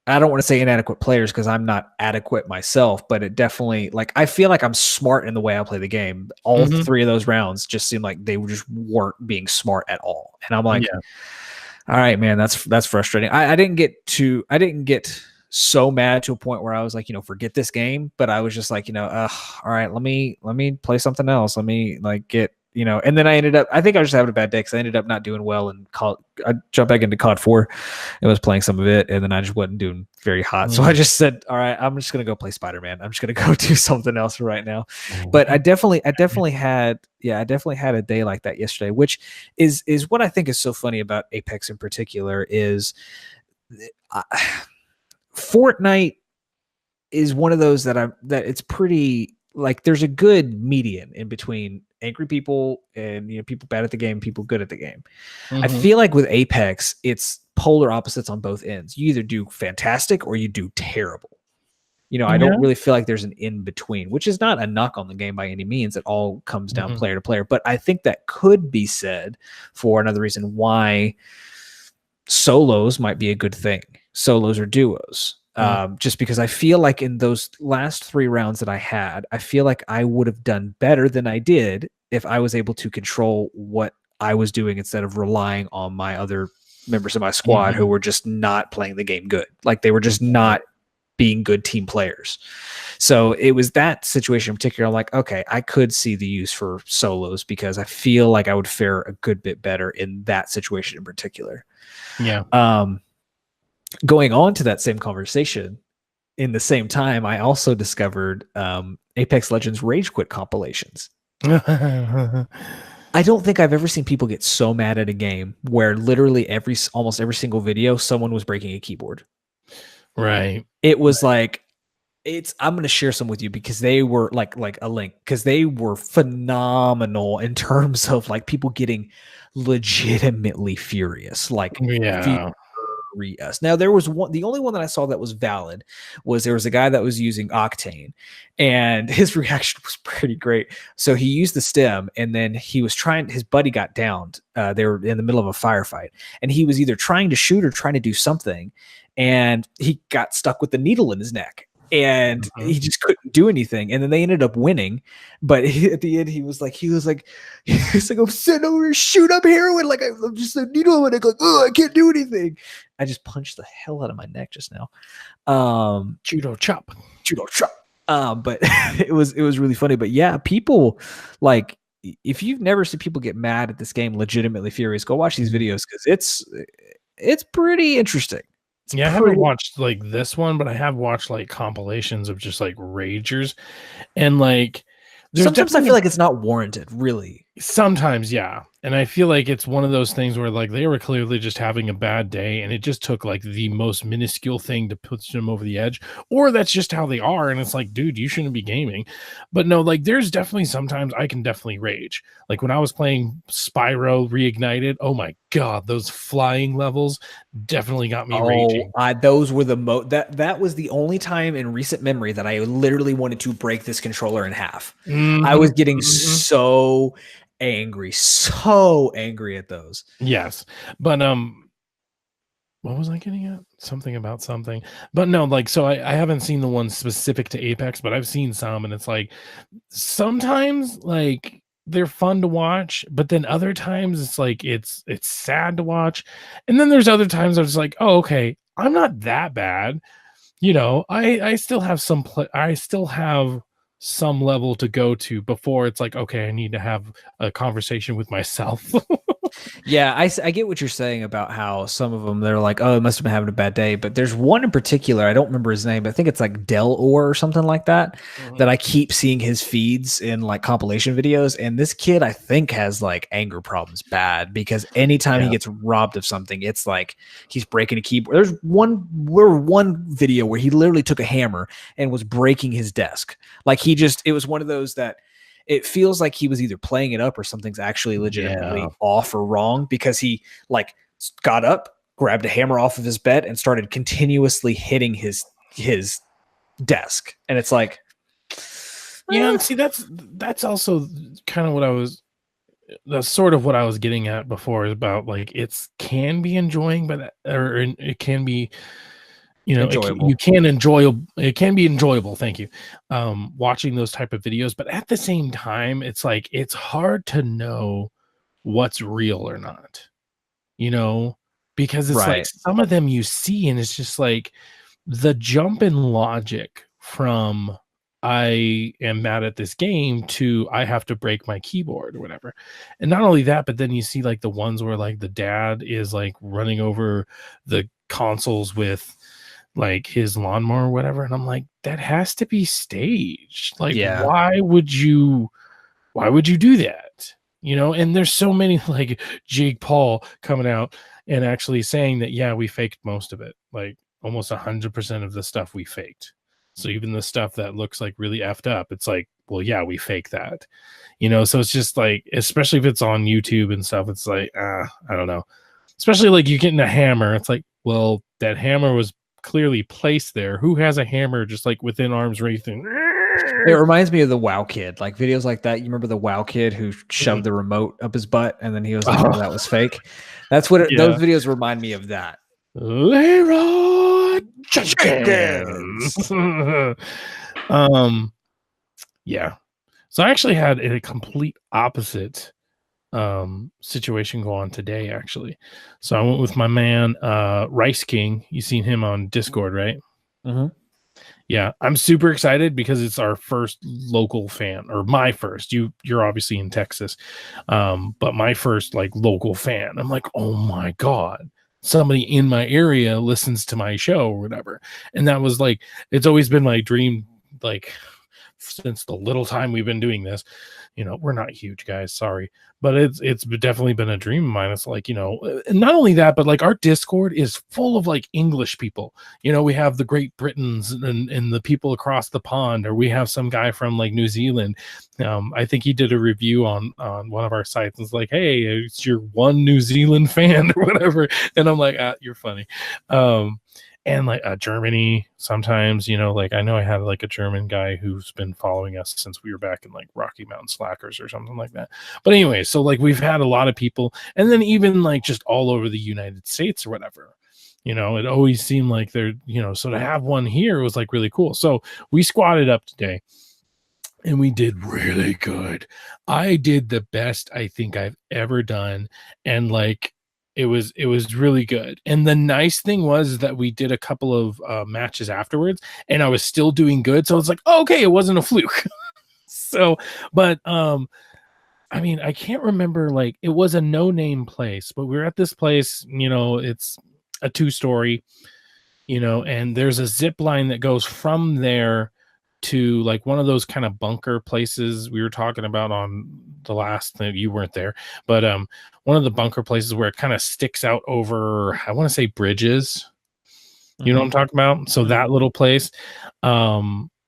I don't want to say inadequate players because I'm not adequate myself, but it definitely, like, I feel like I'm smart in the way I play the game. All 3 of those rounds just seemed like they just weren't being smart at all. And I'm like, all right, man, that's frustrating. I didn't get so mad to a point where I was like, forget this game, but I was just like, all right, let me play something else. Let me like get, and then I think I was just having a bad day because I ended up not doing well and I jumped back into COD 4 and was playing some of it, and then I just wasn't doing very hot. So I just said, all right, I'm just going to go play Spider-Man. I'm just going to go do something else right now. But I definitely had a day like that yesterday, which is what I think is so funny about Apex in particular is Fortnite is one of those that it's pretty, like, there's a good median in between angry people and people bad at the game, people good at the game. I feel like with Apex, it's polar opposites on both ends. You either do fantastic or you do terrible. I don't really feel like there's an in between, which is not a knock on the game by any means. It all comes down player to player. But I think that could be said for another reason why solos might be a good thing. Solos or duos. Just because I feel like in those last 3 rounds that I had, I feel like I would have done better than I did if I was able to control what I was doing instead of relying on my other members of my squad who were just not playing the game good. Like they were just not being good team players. So it was that situation in particular. I'm like, okay, I could see the use for solos because I feel like I would fare a good bit better in that situation in particular. Yeah. Going on to that same conversation, in the same time, I also discovered Apex Legends Rage Quit compilations. I don't think I've ever seen people get so mad at a game where literally almost every single video, someone was breaking a keyboard. Right. It was like, I'm going to share some with you because they were like a link, because they were phenomenal in terms of like people getting legitimately furious. Like, us. Now there was the only one that I saw that was valid was there was a guy that was using Octane, and his reaction was pretty great. So he used the stem, and then his buddy got downed. They were in the middle of a firefight, and he was either trying to shoot or trying to do something, and he got stuck with the needle in his neck. And he just couldn't do anything. And then they ended up winning. But at the end, he was like, I'm sitting over here, shoot up heroin. Like I'm just a needle in my neck. Like, oh, I can't do anything. I just punched the hell out of my neck just now. Judo chop. But it was really funny. But yeah, people like, if you've never seen people get mad at this game, legitimately furious, go watch these videos because it's pretty interesting. I haven't watched like this one, but I have watched like compilations of just like ragers, and like sometimes I feel like it's not warranted, really. Sometimes, yeah. And I feel like it's one of those things where like they were clearly just having a bad day, and it just took like the most minuscule thing to push them over the edge, or that's just how they are. And it's like, dude, you shouldn't be gaming. But no, like there's definitely sometimes I can definitely rage. Like when I was playing Spyro Reignited, oh my God, those flying levels definitely got me raging. Those were that was the only time in recent memory that I literally wanted to break this controller in half. I was getting so angry at those. Yes. But what was I getting at? Something about something. But no, like, so I haven't seen the one specific to Apex, but I've seen some, and it's like sometimes like they're fun to watch, but then other times it's like it's sad to watch. And then there's other times I was like, oh, okay, I'm not that bad. I still have I still have some level to go to before it's like, okay, I need to have a conversation with myself. Yeah, I get what you're saying about how some of them they're like, oh, it must have been having a bad day. But there's one in particular, I don't remember his name, but I think it's like Del or something like that, that I keep seeing his feeds in like compilation videos. And this kid, I think, has like anger problems bad because anytime he Yeah. gets robbed of something, it's like he's breaking a keyboard. There's one video where he literally took a hammer and was breaking his desk. Like it was one of those that it feels like he was either playing it up or something's actually legitimately Yeah. off or wrong because he like got up, grabbed a hammer off of his bed and started continuously hitting his desk. And it's like, Yeah, and see that's also kind of that's sort of what I was getting at before is about like it's can be enjoying, but it can be, enjoyable. you can enjoy it can be enjoyable. Thank you. Watching those type of videos, but at the same time, it's like it's hard to know what's real or not, you know, because it's like Right. some of them you see, and it's just like the jump in logic from I am mad at this game to I have to break my keyboard or whatever. And not only that, but then you see like the ones where like the dad is like running over the consoles with like his lawnmower or whatever. And I'm like, that has to be staged. Like, Yeah. why would you do that? And there's so many like Jake Paul coming out and actually saying that, yeah, we faked most of it. Like almost 100% of the stuff we faked. So even the stuff that looks like really effed up, it's like, well, yeah, we fake that. So it's just like, especially if it's on YouTube and stuff, it's like, I don't know. Especially like you getting a hammer. It's like, well, that hammer was clearly placed there. Who has a hammer just like within arm's reach? It reminds me of the WoW kid, like videos like that. You remember the WoW kid who shoved the remote up his butt and then he was like, oh, that was fake. That's what those Yeah. videos remind me of that. Leroy Jenkins. Yeah. So I actually had a complete opposite situation go on today, actually. So I went with my man Rice King. You seen him on Discord, right? Mm-hmm. Yeah, I'm super excited because it's our first local fan, or my first. You're obviously in Texas, but my first like local fan. I'm like, oh my god, somebody in my area listens to my show or whatever. And that was like, it's always been my dream, like since the little time we've been doing this. We're not huge guys, sorry, but it's definitely been a dream of mine. It's like, and not only that, but like our Discord is full of like English people. We have the Great Britons and the people across the pond, or we have some guy from like New Zealand. I think he did a review on one of our sites. It's like, hey, it's your one New Zealand fan or whatever. And I'm like, you're funny. And like Germany sometimes, like I know I had like a German guy who's been following us since we were back in like Rocky Mountain Slackers or something like that. But anyway, so like we've had a lot of people, and then even like just all over the United States or whatever. It always seemed like they're, so to have one here was like really cool. So we squatted up today and we did really good. I did the best I think I've ever done. And like, it was really good. And the nice thing was that we did a couple of matches afterwards and I was still doing good. So it's like, oh, okay, it wasn't a fluke. So, but I mean, I can't remember, like it was a no-name place, but we were at this place, it's a 2-story, and there's a zip line that goes from there to like one of those kind of bunker places we were talking about on the last thing. You weren't there, but one of the bunker places where it kind of sticks out over, I want to say bridges. You know what I'm talking about? So that little place.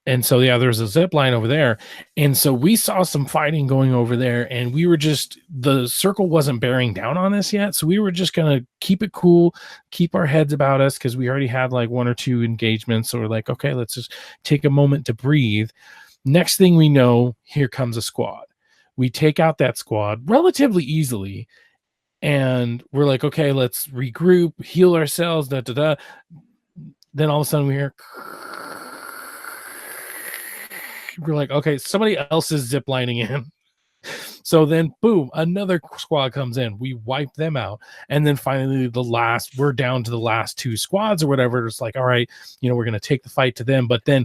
And so yeah, there's a zip line over there. And so we saw some fighting going over there, and we were just, the circle wasn't bearing down on us yet. So we were just gonna keep it cool, keep our heads about us, because we already had like 1 or 2 engagements. So we're like, okay, let's just take a moment to breathe. Next thing we know, here comes a squad. We take out that squad relatively easily. And we're like, okay, let's regroup, heal ourselves, da da da. Then all of a sudden we're like, okay, somebody else is ziplining in. So then, boom, another squad comes in. We wipe them out. And then finally, we're down to the last 2 squads or whatever. It's like, all right, we're going to take the fight to them. But then,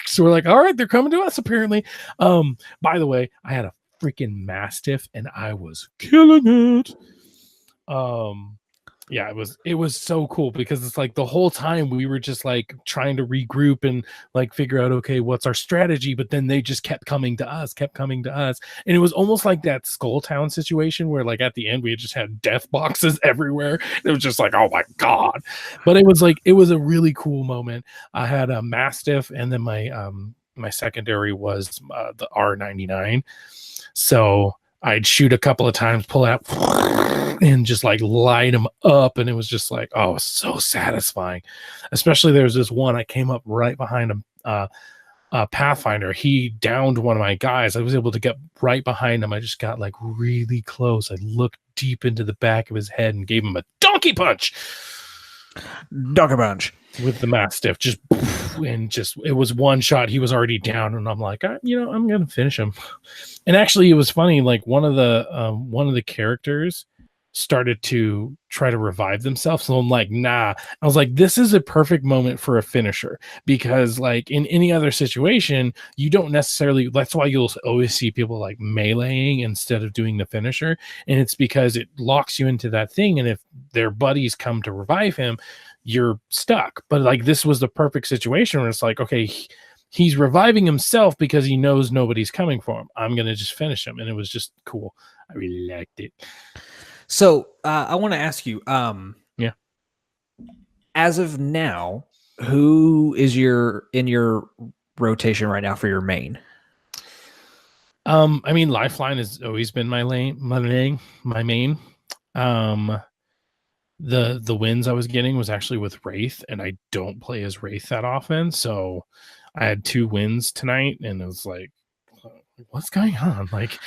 so we're like, all right, they're coming to us apparently. By the way, I had a freaking Mastiff and I was killing it. Yeah, it was so cool because it's like the whole time we were just like trying to regroup and like figure out, okay, what's our strategy, but then they just kept coming to us, and it was almost like that Skull Town situation where like at the end we just had death boxes everywhere. It was just like, oh my god. But it was a really cool moment. I had a Mastiff, and then my secondary was the R99. So I'd shoot a couple of times, pull out, and just like light them up. And it was just like, oh, so satisfying. Especially there was this one, I came up right behind him, Pathfinder. He downed one of my guys. I was able to get right behind him. I just got like really close. I looked deep into the back of his head and gave him a donkey punch. Donkey punch. With the Mastiff, just it was one shot. He was already down, and I'm like, I'm gonna finish him. And actually, it was funny. Like one of the characters started to try to revive themselves, so I'm like, nah. I was like, this is a perfect moment for a finisher, because like in any other situation, you don't necessarily. That's why you'll always see people like meleeing instead of doing the finisher, and it's because it locks you into that thing. And if their buddies come to revive him, you're stuck. But like this was the perfect situation where it's like, okay, he's reviving himself because he knows nobody's coming for him. I'm gonna just finish him. And it was just cool. I really liked it. So I want to ask you, yeah, as of now, who is in your rotation right now for your main? I mean, Lifeline has always been my main. The wins I was getting was actually with Wraith, and I don't play as Wraith that often, so I had 2 wins tonight, and it was like, what's going on? Like,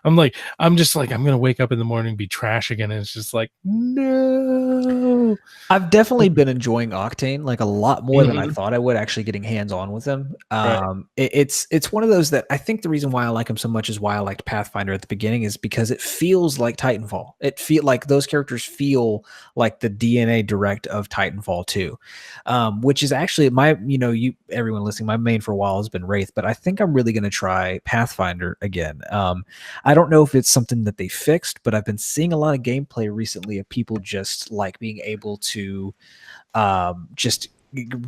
I'm just like, I'm gonna wake up in the morning and be trash again, and it's just like, no. I've definitely been enjoying Octane like a lot more than I thought I would, actually getting hands on with him. Right. It's one of those that I think the reason why I like him so much is why I liked Pathfinder at the beginning, is because it feels like Titanfall. It feel like those characters feel like the DNA direct of Titanfall 2, which is actually everyone listening, my main for a while has been Wraith, but I think I'm really going to try Pathfinder again. I don't know if it's something that they fixed, but I've been seeing a lot of gameplay recently of people just like being able to just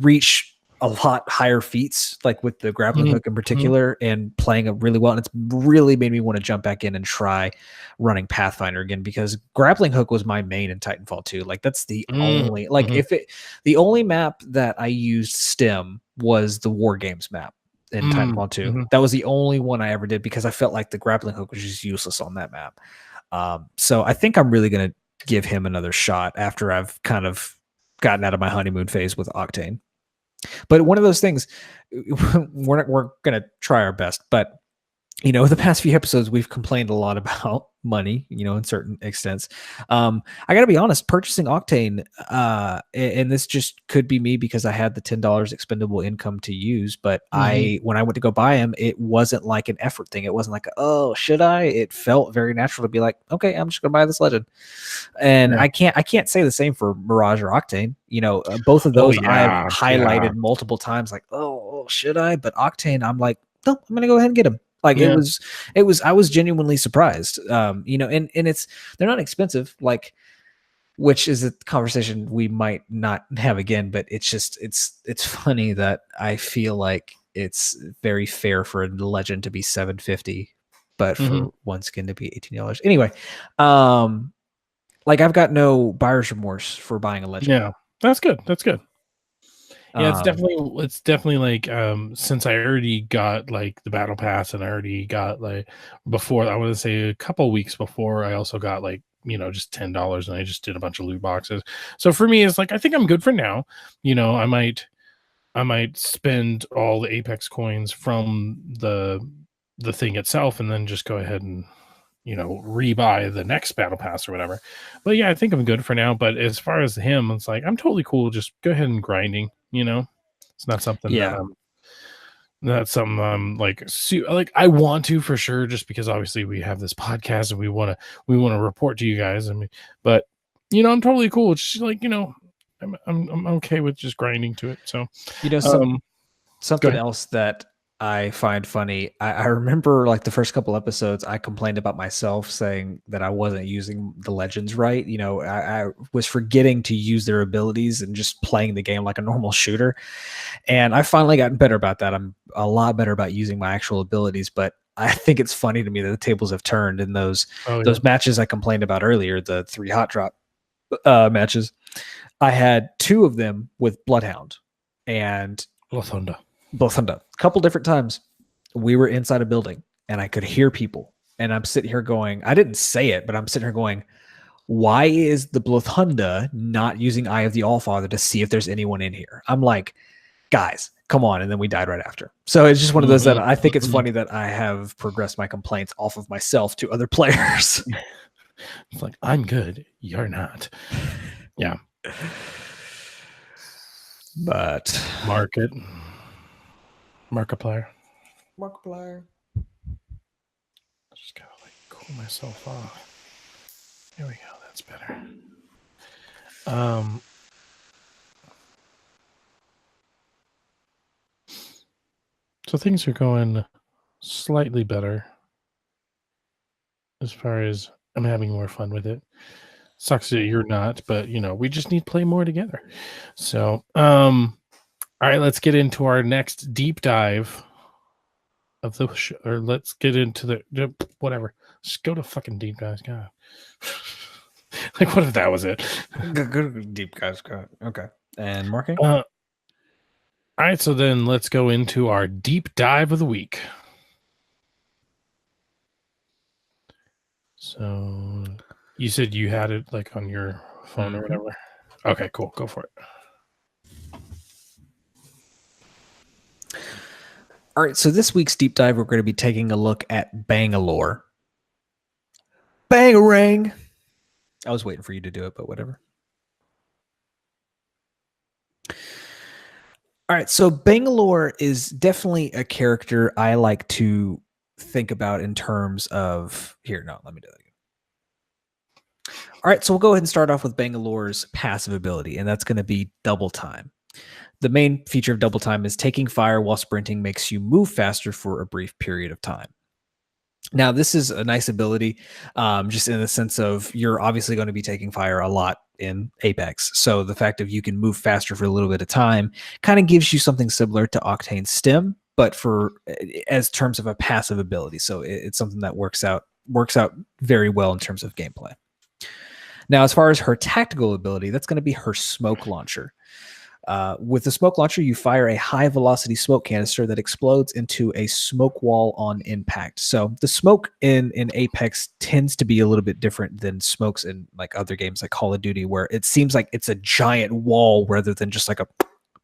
reach a lot higher feats, like with the grappling hook in particular, and playing it really well. And it's really made me want to jump back in and try running Pathfinder again, because grappling hook was my main in Titanfall 2. Like that's the only, like the only map that I used stem was the War Games map in Titanfall 2. That was the only one I ever did, because I felt like the grappling hook was just useless on that map. So I think I'm really going to give him another shot after I've kind of gotten out of my honeymoon phase with Octane. But one of those things, we're going to try our best. But, the past few episodes, we've complained a lot about money, in certain extents. I got to be honest, purchasing Octane, and this just could be me because I had the $10 expendable income to use. But when I went to go buy him, it wasn't like an effort thing. It wasn't like, oh, should I? It felt very natural to be like, okay, I'm just going to buy this legend. And I can't say the same for Mirage or Octane. Both of those I've highlighted multiple times, like, oh, should I? But Octane, I'm like, no, I'm going to go ahead and get him. Like I was genuinely surprised. And they're not expensive, like, which is a conversation we might not have again, but it's just, it's funny that I feel like it's very fair for a legend to be $750, but for one skin to be $18. Anyway, like I've got no buyer's remorse for buying a legend. Yeah, that's good. That's good. Yeah, it's definitely like since I already got like the battle pass, and I already got like before, I want to say a couple weeks before, I also got like just $10, and I just did a bunch of loot boxes. So for me, it's like I think I'm good for now. I might spend all the Apex coins from the the thing itself, and then just go ahead and rebuy the next battle pass or whatever. But yeah, I think I'm good for now. But as far as him, it's like I'm totally cool. Just go ahead and grinding. It's not something that Yeah. I'm like I want to for sure, just because obviously we have this podcast and we want to report to you guys. I mean, but I'm totally cool. It's just like I'm okay with just grinding to it. So go Something ahead. else that I find funny. I remember like the first couple episodes, I complained about myself saying that I wasn't using the legends right. I was forgetting to use their abilities and just playing the game like a normal shooter. And I've finally gotten better about that. I'm a lot better about using my actual abilities, but I think it's funny to me that the tables have turned in those Oh yeah, those matches I complained about earlier, the 3 hot drop matches. I had 2 of them with Bloodhound and Lothunda. Bloodhound. A couple different times we were inside a building and I could hear people. And I'm sitting here going, I didn't say it, but I'm sitting here going, why is the Bloodhunda not using Eye of the Allfather to see if there's anyone in here? I'm like, guys, come on. And then we died right after. So it's just one of those that I think it's funny that I have progressed my complaints off of myself to other players. It's like, I'm good, you're not. Yeah. But Markiplier. Markiplier. Just gotta like cool myself off. There we go. That's better. So things are going slightly better as far as I'm having more fun with it. Sucks that you're not, but we just need to play more together. So, all right, let's get into our next deep dive of the show, or let's get into the whatever. Just go to fucking deep dives, God. Like, what if that was it? Good deep guys. Okay. And marking? All right, so then let's go into our deep dive of the week. So you said you had it like on your phone or whatever. Okay, cool. Go for it. All right, so this week's deep dive, we're going to be taking a look at Bangalore. Bangarang! I was waiting for you to do it, but whatever. All right, so Bangalore is definitely a character I like to think about in terms of... Here, no, let me do that again. All right, so we'll go ahead and start off with Bangalore's passive ability, and that's going to be Double Time. The main feature of Double Time is taking fire while sprinting makes you move faster for a brief period of time. Now, this is a nice ability, just in the sense of you're obviously going to be taking fire a lot in Apex. So the fact of you can move faster for a little bit of time kind of gives you something similar to Octane's Stim, but for as terms of a passive ability. So it's something that works out very well in terms of gameplay. Now, as far as her tactical ability, that's going to be her smoke launcher. With the smoke launcher, you fire a high velocity smoke canister that explodes into a smoke wall on impact. So the smoke in Apex tends to be a little bit different than smokes in like other games like Call of Duty, where it seems like it's a giant wall rather than just like a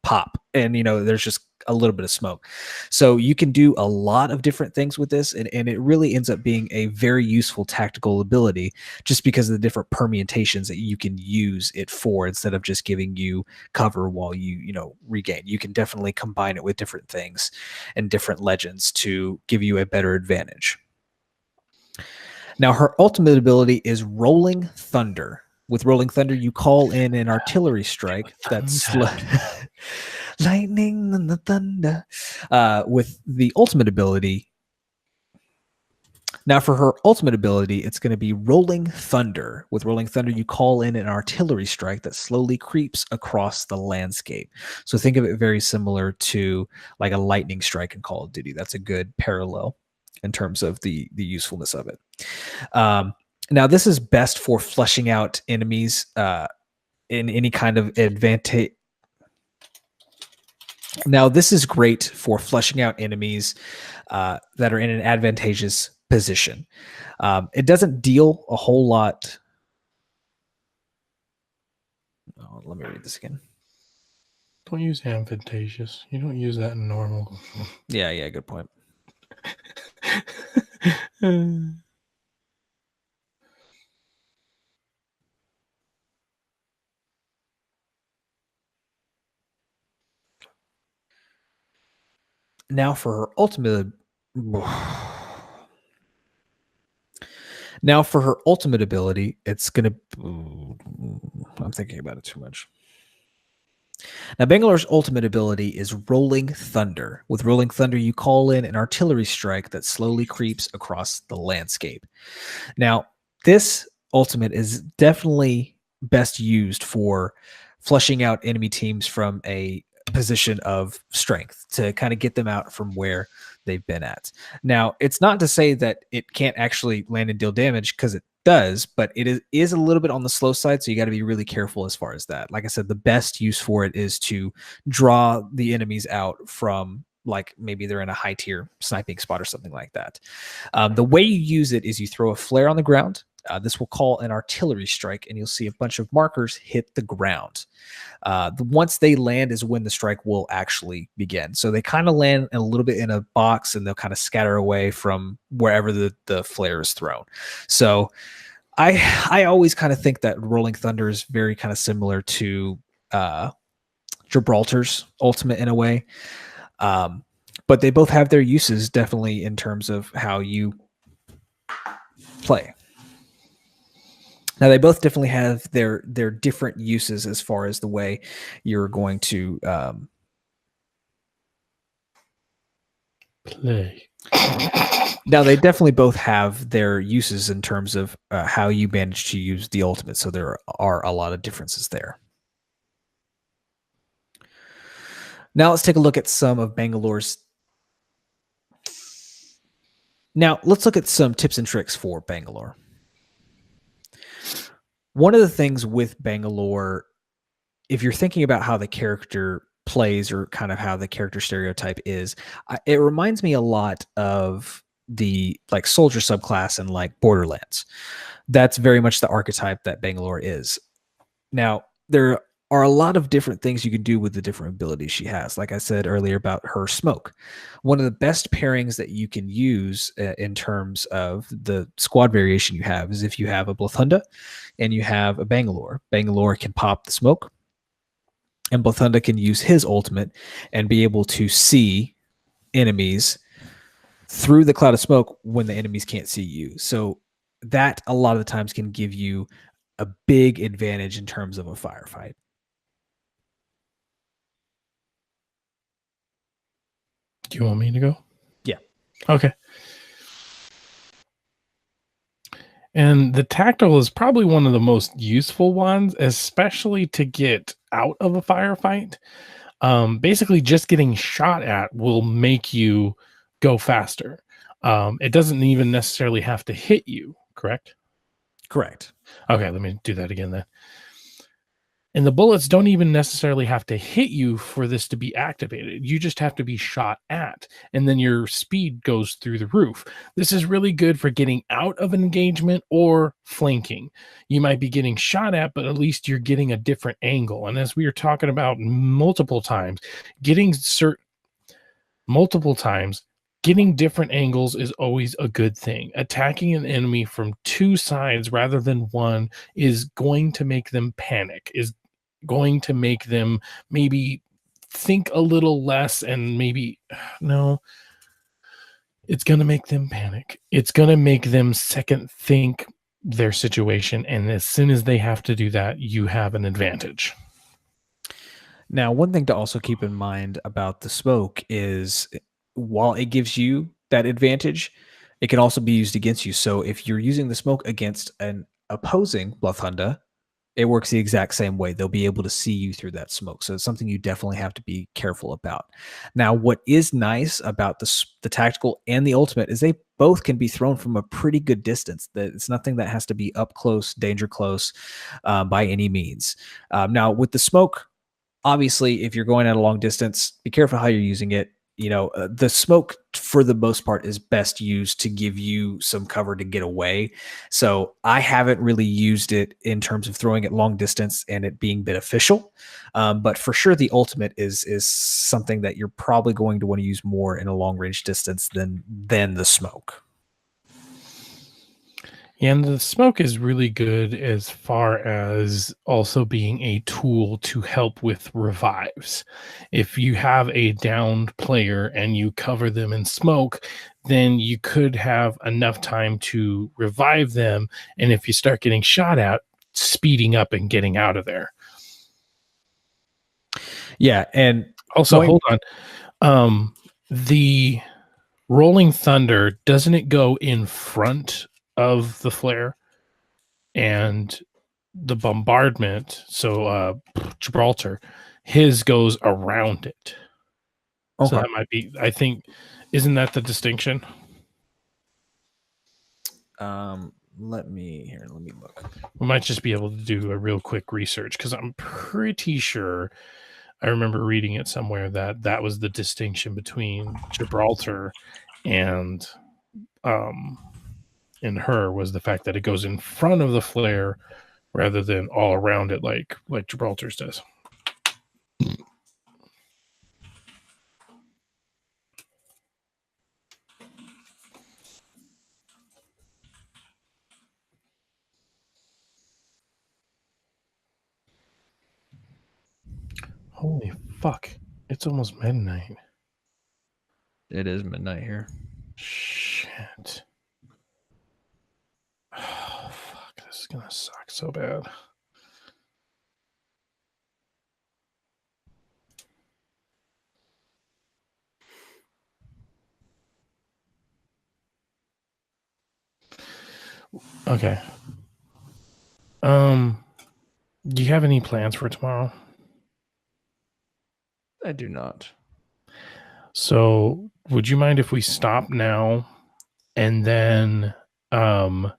pop. And, there's just a little bit of smoke. So you can do a lot of different things with this. And it really ends up being a very useful tactical ability just because of the different permutations that you can use it for instead of just giving you cover while you regain. You can definitely combine it with different things and different legends to give you a better advantage. Now, her ultimate ability is Rolling Thunder. With Rolling Thunder, you call in an artillery strike that's lightning and the thunder. With the ultimate ability, now for her ultimate ability, it's going to be Rolling Thunder. With Rolling Thunder, you call in an artillery strike that slowly creeps across the landscape. So think of it very similar to like a lightning strike in Call of Duty. That's a good parallel in terms of the usefulness of it. Now, this is best for fleshing out enemies in any kind of advantage. Now, this is great for fleshing out enemies that are in an advantageous position. It doesn't deal a whole lot. Oh, let me read this again. Don't use advantageous. You don't use that in normal. Yeah, good point. Now for her ultimate Now for her ultimate ability, it's gonna I'm thinking about it too much. Now, Bangalore's ultimate ability is Rolling Thunder. With Rolling Thunder, you call in an artillery strike that slowly creeps across the landscape. Now, this ultimate is definitely best used for flushing out enemy teams from a position of strength to kind of get them out from where they've been at. Now, it's not to say that it can't actually land and deal damage, because it does, but it is a little bit on the slow side, so you got to be really careful as far as that. Like I said, the best use for it is to draw the enemies out from, like, maybe they're in a high tier sniping spot or something like that. The way you use it is you throw a flare on the ground. This will call an artillery strike, and you'll see a bunch of markers hit the ground. Once they land is when the strike will actually begin. So they kind of land a little bit in a box, and they'll kind of scatter away from wherever the flare is thrown. So I always kind of think that Rolling Thunder is very kind of similar to Gibraltar's ultimate in a way. But they both have their uses, definitely, in terms of how you play. Now, they both definitely have their different uses as far as the way you're going to play. Now, they definitely both have their uses in terms of how you manage to use the ultimate. So there are a lot of differences there. Now, let's take a look at some of Bangalore's. Now, let's look at some tips and tricks for Bangalore. One of the things with Bangalore, if you're thinking about how the character plays or kind of how the character stereotype is, it reminds me a lot of the like soldier subclass and like Borderlands. That's very much the archetype that Bangalore is. Now, there are a lot of different things you can do with the different abilities she has. Like I said earlier about her smoke, one of the best pairings that you can use in terms of the squad variation you have is if you have a Blothunda and you have a Bangalore. Bangalore can pop the smoke, and Blothunda can use his ultimate and be able to see enemies through the cloud of smoke when the enemies can't see you. So that a lot of the times can give you a big advantage in terms of a firefight. Do you want me to go? Yeah. Okay. And the tactile is probably one of the most useful ones, especially to get out of a firefight. Basically, just getting shot at will make you go faster. It doesn't even necessarily have to hit you, correct? Correct. Okay, let me do that again then. And the bullets don't even necessarily have to hit you for this to be activated. You just have to be shot at, and then your speed goes through the roof. This is really good for getting out of an engagement or flanking. You might be getting shot at, but at least you're getting a different angle. And as we were talking about multiple times, getting different angles is always a good thing. Attacking an enemy from two sides rather than one is going to make them panic, is going to make them maybe think a little less, and maybe no, it's going to make them panic. It's going to make them second think their situation. And as soon as they have to do that, you have an advantage. Now, one thing to also keep in mind about the smoke is while it gives you that advantage, it can also be used against you. So if you're using the smoke against an opposing Blothunda, it works the exact same way. They'll be able to see you through that smoke. So it's something you definitely have to be careful about. Now, what is nice about the tactical and the ultimate is they both can be thrown from a pretty good distance. That it's nothing that has to be up close, danger close by any means. Now, with the smoke, obviously, if you're going at a long distance, be careful how you're using it. the smoke for the most part is best used to give you some cover to get away. So I haven't really used it in terms of throwing it long distance and it being beneficial. But for sure, the ultimate is something that you're probably going to want to use more in a long range distance than the smoke. And the smoke is really good as far as also being a tool to help with revives. If you have a downed player and you cover them in smoke, then you could have enough time to revive them. And if you start getting shot at, speeding up and getting out of there. Yeah, and also hold on. The Rolling Thunder, doesn't it go in front of the flare? And the bombardment, so Gibraltar, his goes around it. So that might be, I think, isn't that the distinction? Let me look. We might just be able to do a real quick research because I'm pretty sure I remember reading it somewhere that was the distinction between Gibraltar and her was the fact that it goes in front of the flare rather than all around it like Gibraltar's does. Holy fuck. It's almost midnight. It is midnight here. Shit. Oh, fuck. This is going to suck so bad. Okay. Do you have any plans for tomorrow? I do not. So, would you mind if we stop now and then while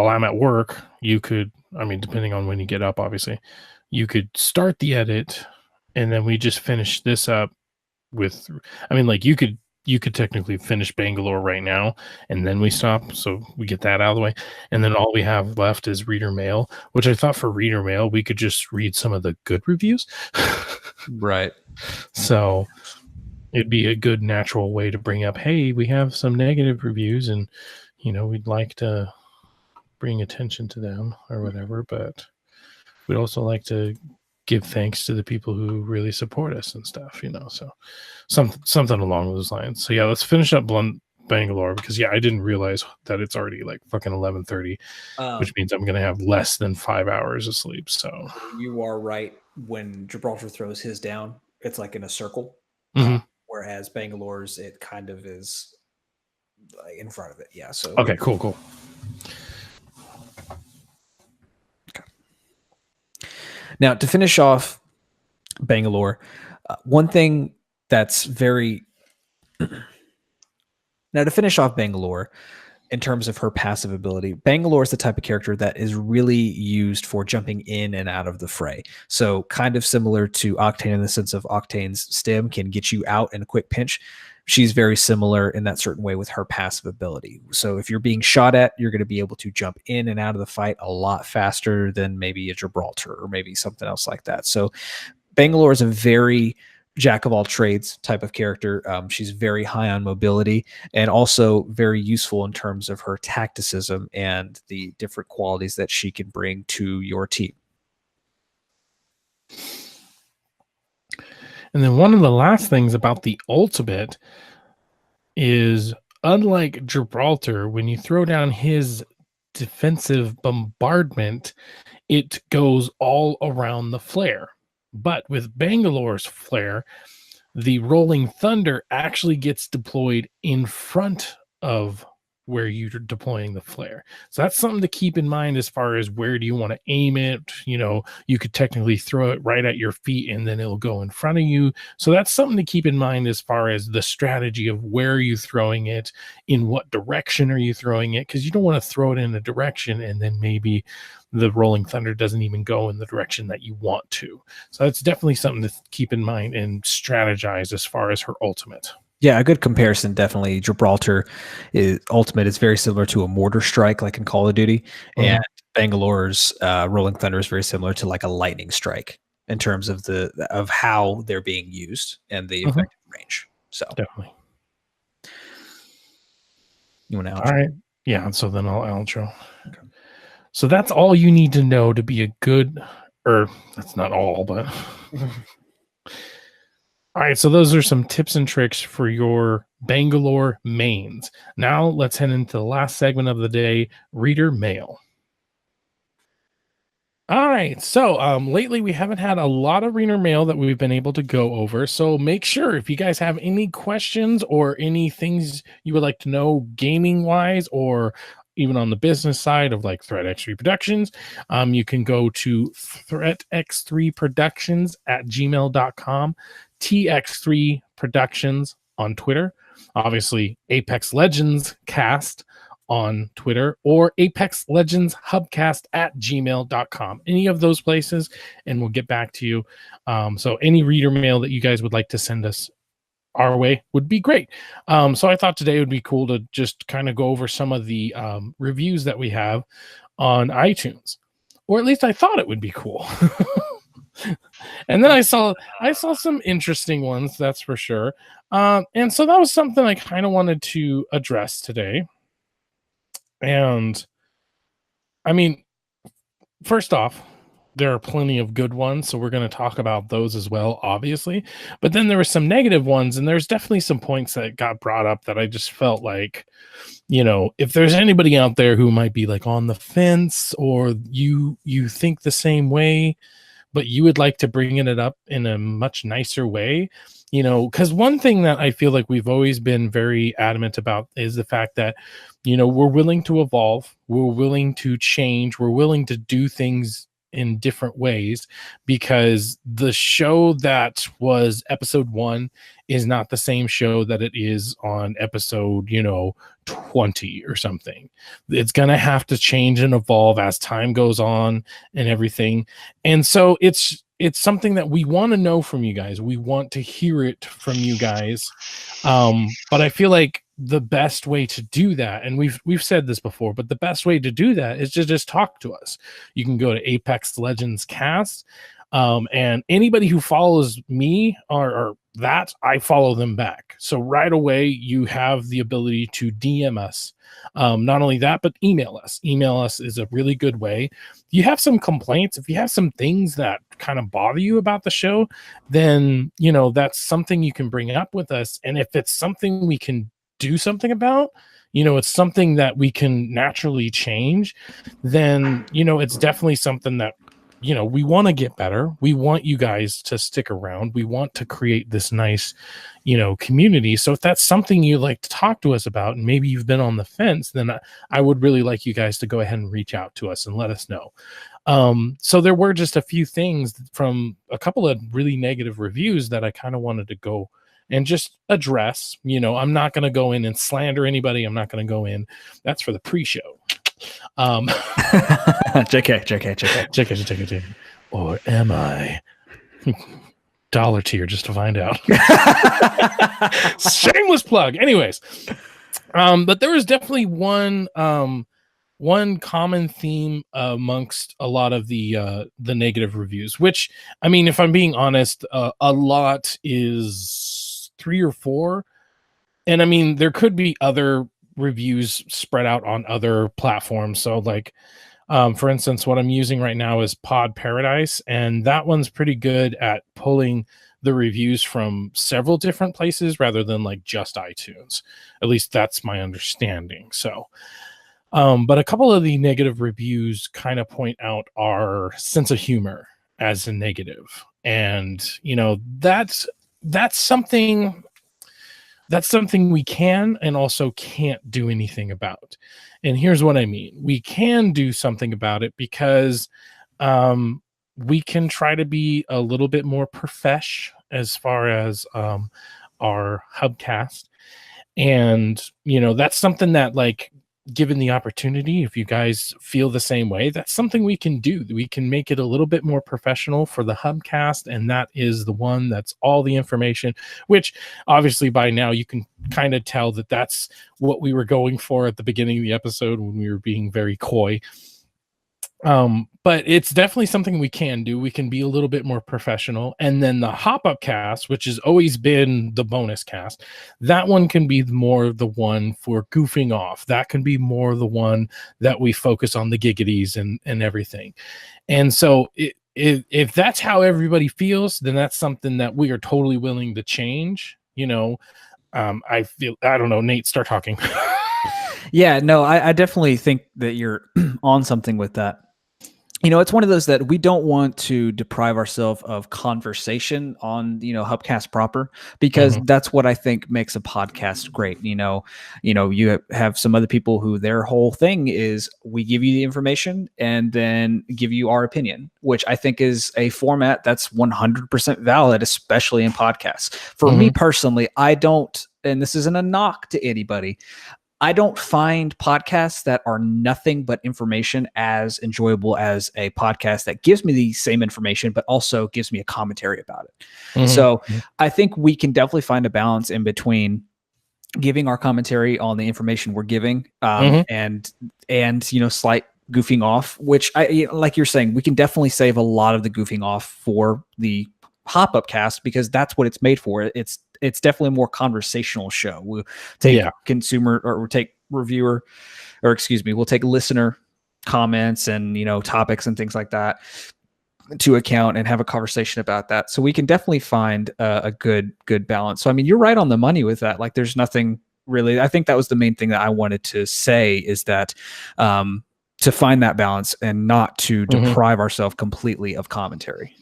I'm at work, you could, I mean, depending on when you get up, obviously, you could start the edit and then we just finish this up with, I mean, like you could technically finish Bangalore right now and then we stop. So we get that out of the way. And then all we have left is reader mail, which I thought for reader mail, we could just read some of the good reviews. Right. So it'd be a good natural way to bring up, hey, we have some negative reviews and, we'd like to bring attention to them or whatever, but we'd also like to give thanks to the people who really support us and stuff, so something along those lines. So yeah, let's finish up Bangalore because I didn't realize that it's already like fucking 11:30, which means I'm gonna have less than 5 hours of sleep. So you are right. When Gibraltar throws his down, it's like in a circle, whereas Bangalore's it kind of is in front of it. Yeah. So okay, cool. Now, to finish off Bangalore, one thing that's very now to finish off Bangalore in terms of her passive ability, Bangalore is the type of character that is really used for jumping in and out of the fray. So kind of similar to Octane in the sense of Octane's stem can get you out in a quick pinch. She's very similar in that certain way with her passive ability. So if you're being shot at, you're going to be able to jump in and out of the fight a lot faster than maybe a Gibraltar or maybe something else like that. So Bangalore is a very jack of all trades type of character. She's very high on mobility and also very useful in terms of her tacticism and the different qualities that she can bring to your team. And then one of the last things about the ultimate is, unlike Gibraltar, when you throw down his defensive bombardment, it goes all around the flare. But with Bangalore's flare, the Rolling Thunder actually gets deployed in front of where you're deploying the flare. So that's something to keep in mind as far as where do you want to aim it. You could technically throw it right at your feet and then it'll go in front of you. So that's something to keep in mind as far as the strategy of where are you throwing it, in what direction are you throwing it, because you don't want to throw it in a direction and then maybe the Rolling Thunder doesn't even go in the direction that you want to. So that's definitely something to keep in mind and strategize as far as her ultimate. Yeah, a good comparison, definitely. Gibraltar ultimate is very similar to a mortar strike, like in Call of Duty, and Bangalore's Rolling Thunder is very similar to like a lightning strike in terms of of how they're being used and the effective range. So Definitely. You want to outro? All right. Yeah. So then I'll outro. Okay. So that's all you need to know to be a good, or that's not all, but. All right, so those are some tips and tricks for your Bangalore mains. Now let's head into the last segment of the day, reader mail. All right, so lately we haven't had a lot of reader mail that we've been able to go over. So make sure if you guys have any questions or any things you would like to know gaming wise, or even on the business side of like Threat X3 Productions, you can go to threatx3productions@gmail.com, TX3 Productions on Twitter, obviously Apex Legends Cast on Twitter, or Apex Legends HUBcast@gmail.com. Any of those places, and we'll get back to you. So any reader mail that you guys would like to send us our way would be great. So I thought today would be cool to just kind of go over some of the reviews that we have on iTunes, or at least I thought it would be cool. And then I saw some interesting ones, that's for sure. And so that was something I kind of wanted to address today. And I mean, first off, there are plenty of good ones, so we're going to talk about those as well, obviously. But then there were some negative ones, and there's definitely some points that got brought up that I just felt like, if there's anybody out there who might be like on the fence, or you think the same way, but you would like to bring it up in a much nicer way, because one thing that I feel like we've always been very adamant about is the fact that, we're willing to evolve, we're willing to change, we're willing to do things in different ways, because the show that was episode 1 is not the same show that it is on episode 20 or something. It's going to have to change and evolve as time goes on and everything. And so it's something that we want to know from you guys. We want to hear it from you guys. But I feel like the best way to do that, and we've said this before, but the best way to do that is to just talk to us. You can go to Apex Legends Cast, and anybody who follows me or that, I follow them back. So right away, you have the ability to DM us. Not only that, but email us. Email us is a really good way. If you have some complaints, if you have some things that kind of bother you about the show, then, that's something you can bring up with us. And if it's something we can do something about, it's something that we can naturally change, then, it's definitely something that, we want to get better. We want you guys to stick around. We want to create this nice, community. So if that's something you like to talk to us about, and maybe you've been on the fence, then I would really like you guys to go ahead and reach out to us and let us know. So there were just a few things from a couple of really negative reviews that I kind of wanted to go and just address. I'm not going to go in and slander anybody. I'm not going to go in. That's for the pre-show. JK. Or am I? Dollar tier just to find out. Shameless plug. Anyways, but there was definitely one common theme amongst a lot of the negative reviews, which, I mean, if I'm being honest, a lot is 3 or 4. And I mean, there could be other reviews spread out on other platforms. So like, for instance, what I'm using right now is Pod Paradise, and that one's pretty good at pulling the reviews from several different places rather than like just iTunes. At least that's my understanding. So, but a couple of the negative reviews kind of point out our sense of humor as a negative. And, that's something that's something we can and also can't do anything about. And here's what I mean. We can do something about it because um, we can try to be a little bit more profesh as far as our hubcast. And, that's something that, like, given the opportunity, if you guys feel the same way, that's something we can do. We can make it a little bit more professional for the hubcast. And that is the one that's all the information, which obviously by now you can kind of tell that that's what we were going for at the beginning of the episode when we were being very coy. But it's definitely something we can do. We can be a little bit more professional. And then the hop up cast, which has always been the bonus cast, that one can be more the one for goofing off. That can be more the one that we focus on the giggities and everything. And so if that's how everybody feels, then that's something that we are totally willing to change. I don't know, Nate, start talking. Yeah, no, I definitely think that you're on something with that. It's one of those that we don't want to deprive ourselves of conversation on, Hubcast proper, because that's what I think makes a podcast great. You have some other people who their whole thing is we give you the information and then give you our opinion, which I think is a format that's 100% valid, especially in podcasts. For me personally, I don't, and this isn't a knock to anybody, I don't find podcasts that are nothing but information as enjoyable as a podcast that gives me the same information, but also gives me a commentary about it. So I think we can definitely find a balance in between giving our commentary on the information we're giving, and slight goofing off, which like you're saying, we can definitely save a lot of the goofing off for the hop-up cast because that's what it's made for. It's definitely a more conversational show. We'll take consumer or we'll take reviewer, or excuse me, we'll take listener comments and, topics and things like that to account and have a conversation about that. So we can definitely find a good balance. So, I mean, you're right on the money with that. Like there's nothing really, I think that was the main thing that I wanted to say is that, to find that balance and not to deprive ourselves completely of commentary.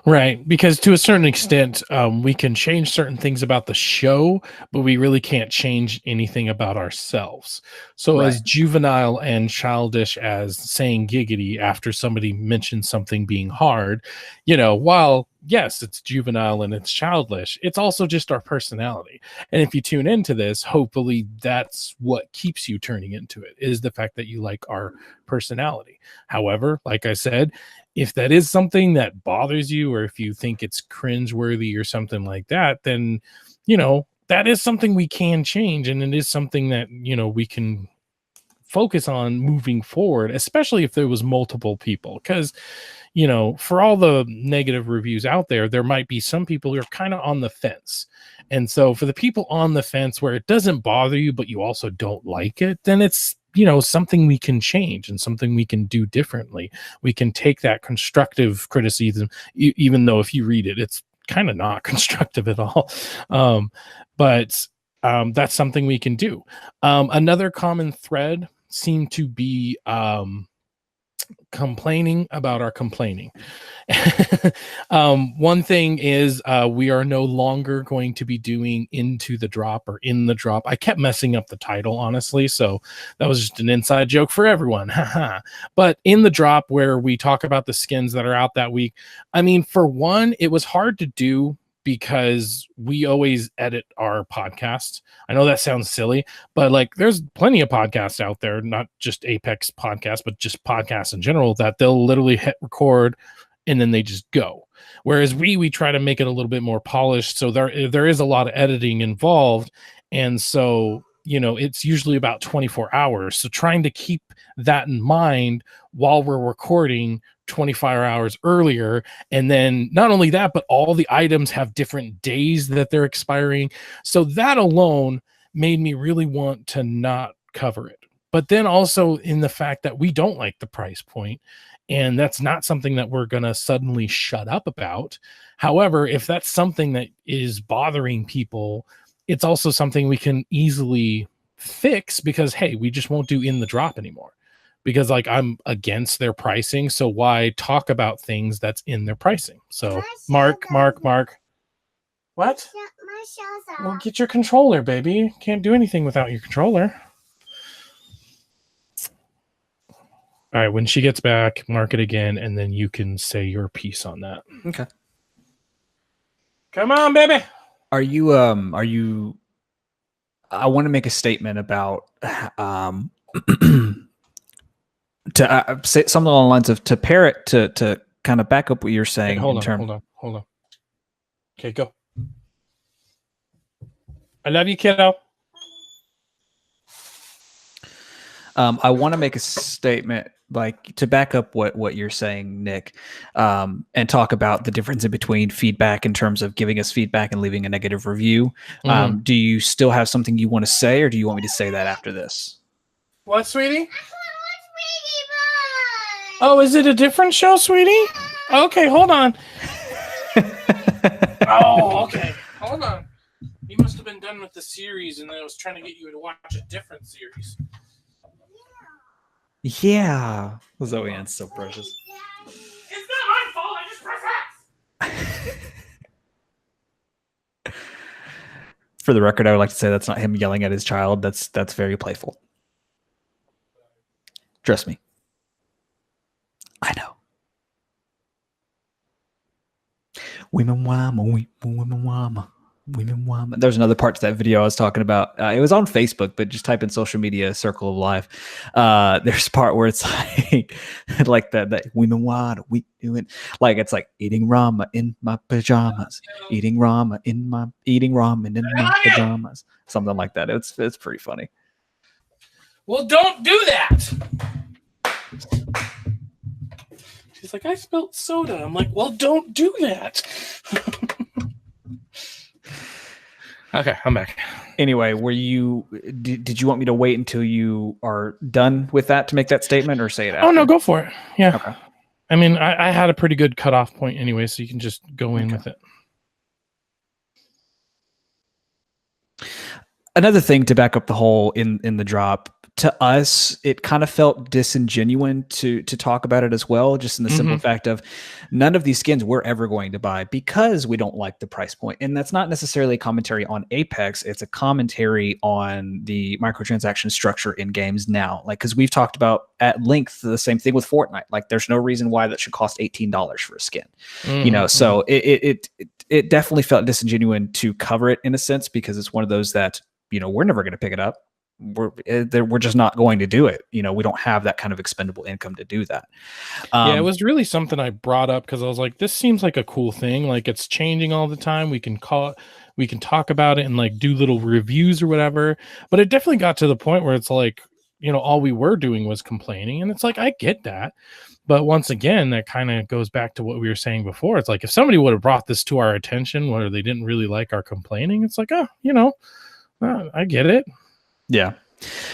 Right, because to a certain extent, we can change certain things about the show, but we really can't change anything about ourselves. So as juvenile and childish as saying giggity after somebody mentions something being hard, while yes, it's juvenile and it's childish, it's also just our personality. And if you tune into this, hopefully that's what keeps you turning into it, is the fact that you like our personality. However, like I said, if that is something that bothers you, or if you think it's cringeworthy or something like that, then, that is something we can change. And it is something that, we can focus on moving forward, especially if there was multiple people. Because, for all the negative reviews out there, there might be some people who are kind of on the fence. And so for the people on the fence where it doesn't bother you, but you also don't like it, then it's, something we can change and something we can do differently. We can take that constructive criticism, even though if you read it, it's kind of not constructive at all. But that's something we can do. Another common thread seemed to be complaining about our complaining. One thing is we are no longer going to be doing into the drop or in the drop. I kept messing up the title, honestly, so that was just an inside joke for everyone. But in the drop, where we talk about the skins that are out that week, I mean, for one, it was hard to do because we always edit our podcasts. I know that sounds silly, but like there's plenty of podcasts out there, not just Apex podcasts, but just podcasts in general, that they'll literally hit record and then they just go. Whereas we try to make it a little bit more polished. So there is a lot of editing involved. And so, it's usually about 24 hours. So trying to keep that in mind while we're recording 24 hours earlier. And then not only that, but all the items have different days that they're expiring. So that alone made me really want to not cover it. But then also in the fact that we don't like the price point, and that's not something that we're going to suddenly shut up about. However, if that's something that is bothering people, it's also something we can easily fix because, hey, we just won't do in the drop anymore. Because like I'm against their pricing, so why talk about things that's in their pricing? So Mark. What? Well, get your controller, baby. Can't do anything without your controller. All right, when she gets back, mark it again, and then you can say your piece on that. Okay. Come on, baby. Are you I want to make a statement about to say something along the lines of to pair it to kind of back up what you're saying. Hey, hold on. Okay, go. I love you, kiddo. I want to make a statement like to back up what you're saying, Nick, and talk about the difference in between feedback in terms of giving us feedback and leaving a negative review. Do you still have something you want to say, or do you want me to say that after this? What, sweetie? Oh, is it a different show, sweetie? Okay, hold on. Oh, okay. Hold on. You must have been done with the series, and then I was trying to get you to watch a different series. Yeah. Zoe Ann's so precious. It's not my fault. I just press X. For the record, I would like to say that's not him yelling at his child. That's very playful. Trust me. I know. Women wama, women wama. There's another part to that video I was talking about. It was on Facebook, but just type in social media circle of life. There's a part where it's like that women what we doing, like it's like eating ramen in my pajamas, eating ramen in my pajamas, something like that. It's pretty funny. Well, don't do that. She's like, I spilled soda. I'm like, well, don't do that. Okay, I'm back. Anyway, did you want me to wait until you are done with that to make that statement, or say it after? Oh, no, go for it. Yeah. Okay. I mean, I had a pretty good cutoff point anyway, so you can just go in with it. Another thing to back up the whole in the drop, to us, it kind of felt disingenuous to talk about it as well, just in the simple fact of none of these skins we're ever going to buy because we don't like the price point. And that's not necessarily a commentary on Apex. It's a commentary on the microtransaction structure in games now. Like, because we've talked about at length the same thing with Fortnite. Like, there's no reason why that should cost $18 for a skin. You know, so it definitely felt disingenuous to cover it in a sense, because it's one of those that, you know, we're never going to pick it up. We're just not going to do it. You know, we don't have that kind of expendable income to do that. Yeah, it was really something I brought up because I was like, this seems like a cool thing. Like, it's changing all the time. We can talk about it and like do little reviews or whatever. But it definitely got to the point where it's like, you know, all we were doing was complaining. And it's like, I get that. But once again, that kind of goes back to what we were saying before. It's like, if somebody would have brought this to our attention where they didn't really like our complaining, it's like, oh, you know, I get it. Yeah.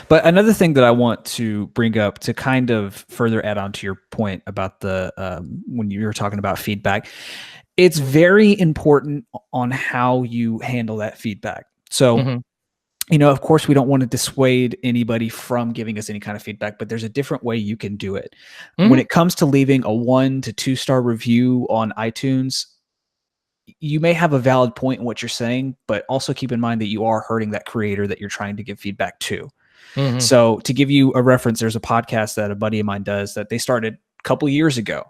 But another thing that I want to bring up to kind of further add on to your point about the when you were talking about feedback, it's very important on how you handle that feedback. So, you know, of course, we don't want to dissuade anybody from giving us any kind of feedback, but there's a different way you can do it. When it comes to leaving a 1 to 2 star review on iTunes, you may have a valid point in what you're saying, but also keep in mind that you are hurting that creator that you're trying to give feedback to. So to give you a reference, there's a podcast that a buddy of mine does that they started a couple years ago.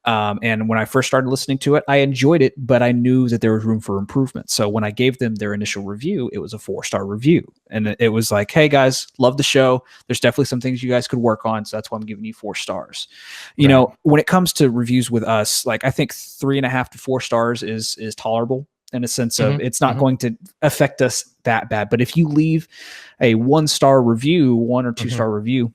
And when I first started listening to it, I enjoyed it, but I knew that there was room for improvement. So when I gave them their initial review, it was a 4-star review. And it was like, hey guys, love the show. There's definitely some things you guys could work on. So that's why I'm giving you 4 stars. You know, when it comes to reviews with us, like I think 3.5 to 4 stars is tolerable in a sense of it's not going to affect us that bad. But if you leave a 1-star review, 1 or 2-star review,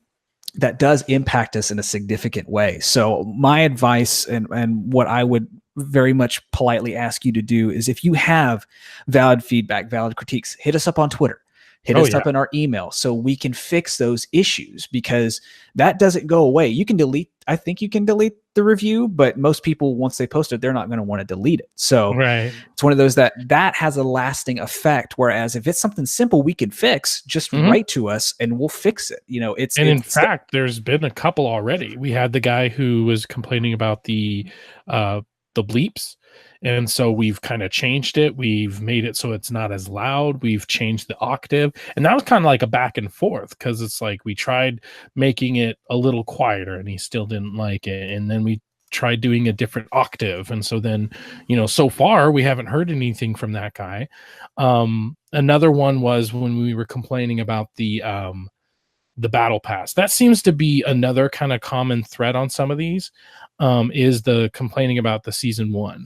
that does impact us in a significant way. So my advice and what I would very much politely ask you to do is, if you have valid feedback, valid critiques, hit us up on Twitter, hit us up in our email so we can fix those issues, because that doesn't go away. You can delete, I think you can delete the review, but most people, once they post it, they're not going to want to delete it. So it's one of those that has a lasting effect. Whereas if it's something simple we can fix, just write to us and we'll fix it. You know, in fact, there's been a couple already. We had the guy who was complaining about the the bleeps. And so we've kind of changed it. We've made it so it's not as loud. We've changed the octave. And that was kind of like a back and forth, because it's like we tried making it a little quieter and he still didn't like it. And then we tried doing a different octave. And so then, so far we haven't heard anything from that guy. Another one was when we were complaining about the battle pass. That seems to be another kind of common thread on some of these, is the complaining about the season 1.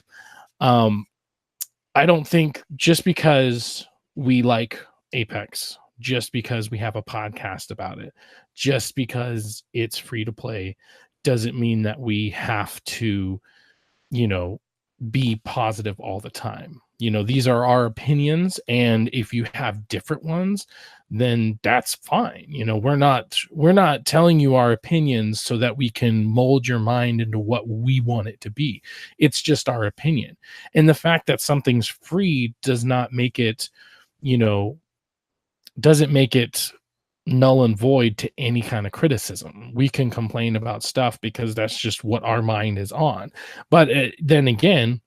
I don't think just because we like Apex, just because we have a podcast about it, just because it's free to play, doesn't mean that we have to, be positive all the time. These are our opinions, and if you have different ones, then that's fine. We're not telling you our opinions so that we can mold your mind into what we want it to be. It's just our opinion. And the fact that something's free does not make it, doesn't make it null and void to any kind of criticism. We can complain about stuff because that's just what our mind is on. But then again,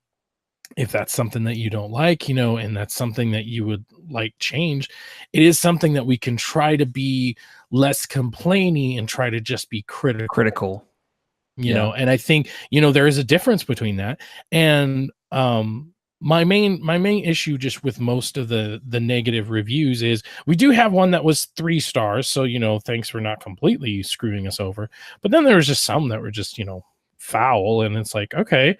if that's something that you don't like, and that's something that you would like change, it is something that we can try to be less complaining and try to just be critical. And I think, there is a difference between that. And my main issue just with most of the negative reviews is we do have one that was 3 stars. So, thanks for not completely screwing us over. But then there was just some that were just, foul. And it's like, okay,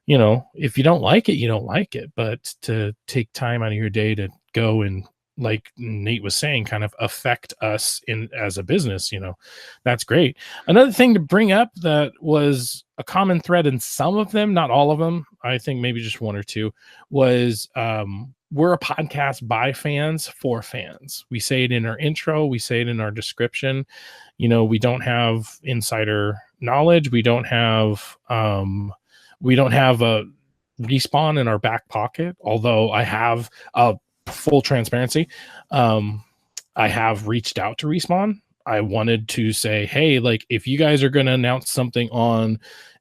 if you don't like it, you don't like it. But to take time out of your day to go and, like Nate was saying, kind of affect us as a business, that's great. Another thing to bring up that was a common thread in some of them, not all of them, I think maybe just 1 or 2, was we're a podcast by fans for fans. We say it in our intro, we say it in our description. We don't have insider knowledge. We don't have a Respawn in our back pocket, although I have full transparency. I have reached out to Respawn. I wanted to say, hey, like, if you guys are going to announce something on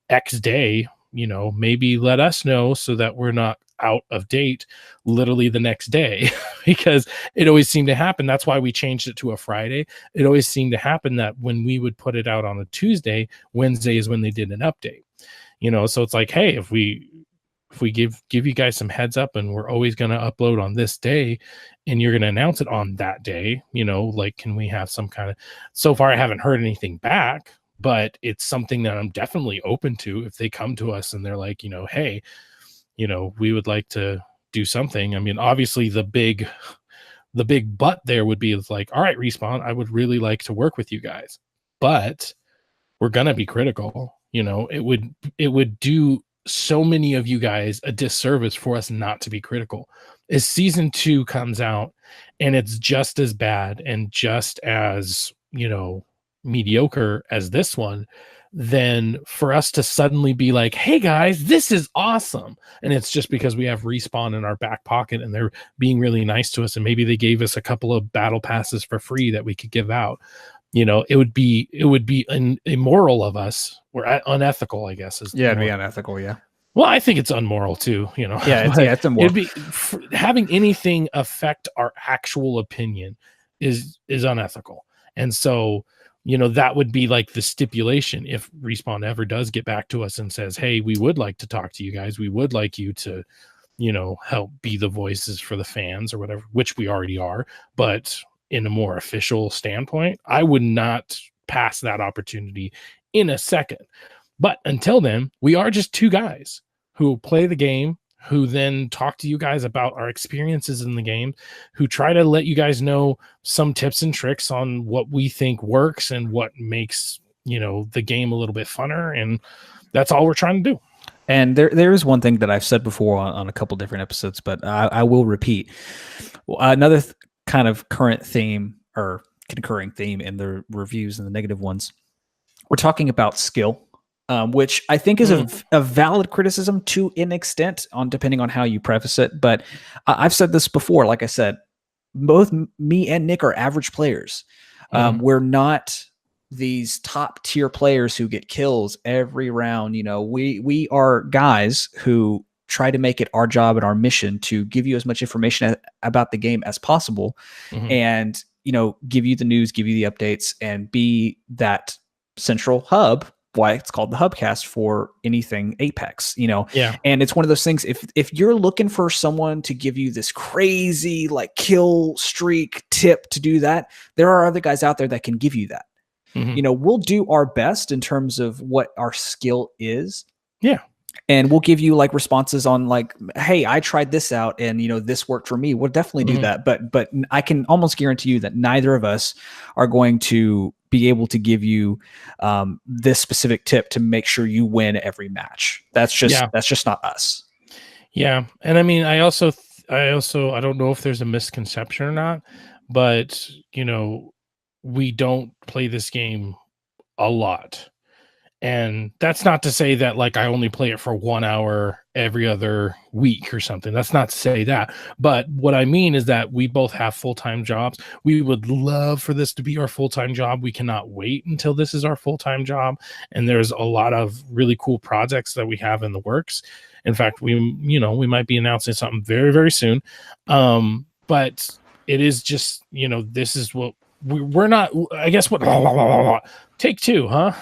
X day, maybe let us know so that we're not out of date literally the next day, because it always seemed to happen. That's why we changed it to a Friday. It always seemed to happen that when we would put it out on a Tuesday, Wednesday is when they did an update. So it's like, hey, if we give you guys some heads up and we're always going to upload on this day and you're going to announce it on that day, like, can we have some kind of, so far I haven't heard anything back, but it's something that I'm definitely open to. If they come to us and they're like, hey, we would like to do something. I mean, obviously the big but there would be like, all right, Respawn, I would really like to work with you guys, but we're going to be critical. It would do so many of you guys a disservice for us not to be critical. As season 2 comes out and it's just as bad and just as, mediocre as this one, then for us to suddenly be like, hey guys, this is awesome. And it's just because we have Respawn in our back pocket and they're being really nice to us. And maybe they gave us a couple of battle passes for free that we could give out. It would be immoral of us, or unethical, I guess. It'd be unethical. Yeah. Well, I think it's unmoral too. Yeah, it's immoral. Having anything affect our actual opinion is unethical, and so that would be like the stipulation if Respawn ever does get back to us and says, hey, we would like to talk to you guys. We would like you to, help be the voices for the fans or whatever, which we already are, but in a more official standpoint, I would not pass that opportunity in a second. But until then, we are just 2 guys who play the game, who then talk to you guys about our experiences in the game, who try to let you guys know some tips and tricks on what we think works and what makes, the game a little bit funner. And that's all we're trying to do. And there is one thing that I've said before on a couple different episodes, but I will repeat. Another kind of current theme or concurring theme in the reviews and the negative ones, we're talking about skill, which I think is a valid criticism to an extent, depending on how you preface it. But I've said this before. Like I said, both me and Nick are average players. We're not these top tier players who get kills every round. You know, we are guys who try to make it our job and our mission to give you as much information about the game as possible, and give you the news, give you the updates, and be that central hub. Why it's called the HUBcast for anything Apex, Yeah. And it's one of those things. If you're looking for someone to give you this crazy like kill streak tip to do that, there are other guys out there that can give you that. We'll do our best in terms of what our skill is. Yeah. And we'll give you like responses on like, hey, I tried this out and this worked for me. We'll definitely do that. But I can almost guarantee you that neither of us are going to be able to give you this specific tip to make sure you win every match. That's just not us. Yeah. And I mean, I also I don't know if there's a misconception or not, but we don't play this game a lot. And that's not to say that like I only play it for 1 hour every other week or something. That's not to say that. But what I mean is that we both have full-time jobs. We would love for this to be our full-time job. We cannot wait until this is our full-time job. And there's a lot of really cool projects that we have in the works. In fact, we might be announcing something very, very soon. But it is just, this is what we're not, I guess what take two, huh?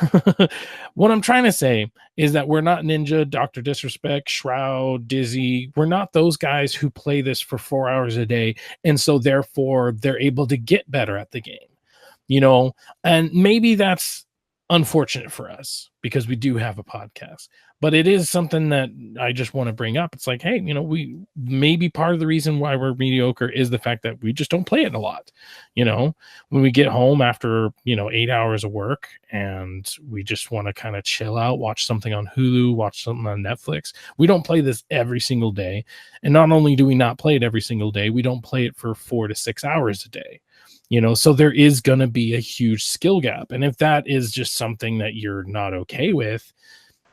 What I'm trying to say is that we're not Ninja, Dr. Disrespect, Shroud, Dizzy. We're not those guys who play this for 4 hours a day. And so therefore they're able to get better at the game, and maybe that's unfortunate for us because we do have a podcast, but it is something that I just want to bring up. It's like, hey, we maybe part of the reason why we're mediocre is the fact that we just don't play it a lot. When we get home after 8 hours of work and we just want to kind of chill out, watch something on Hulu, watch something on Netflix, we don't play this every single day. And not only do we not play it every single day, we don't play it for 4 to 6 hours a day. So there is going to be a huge skill gap. And if that is just something that you're not okay with,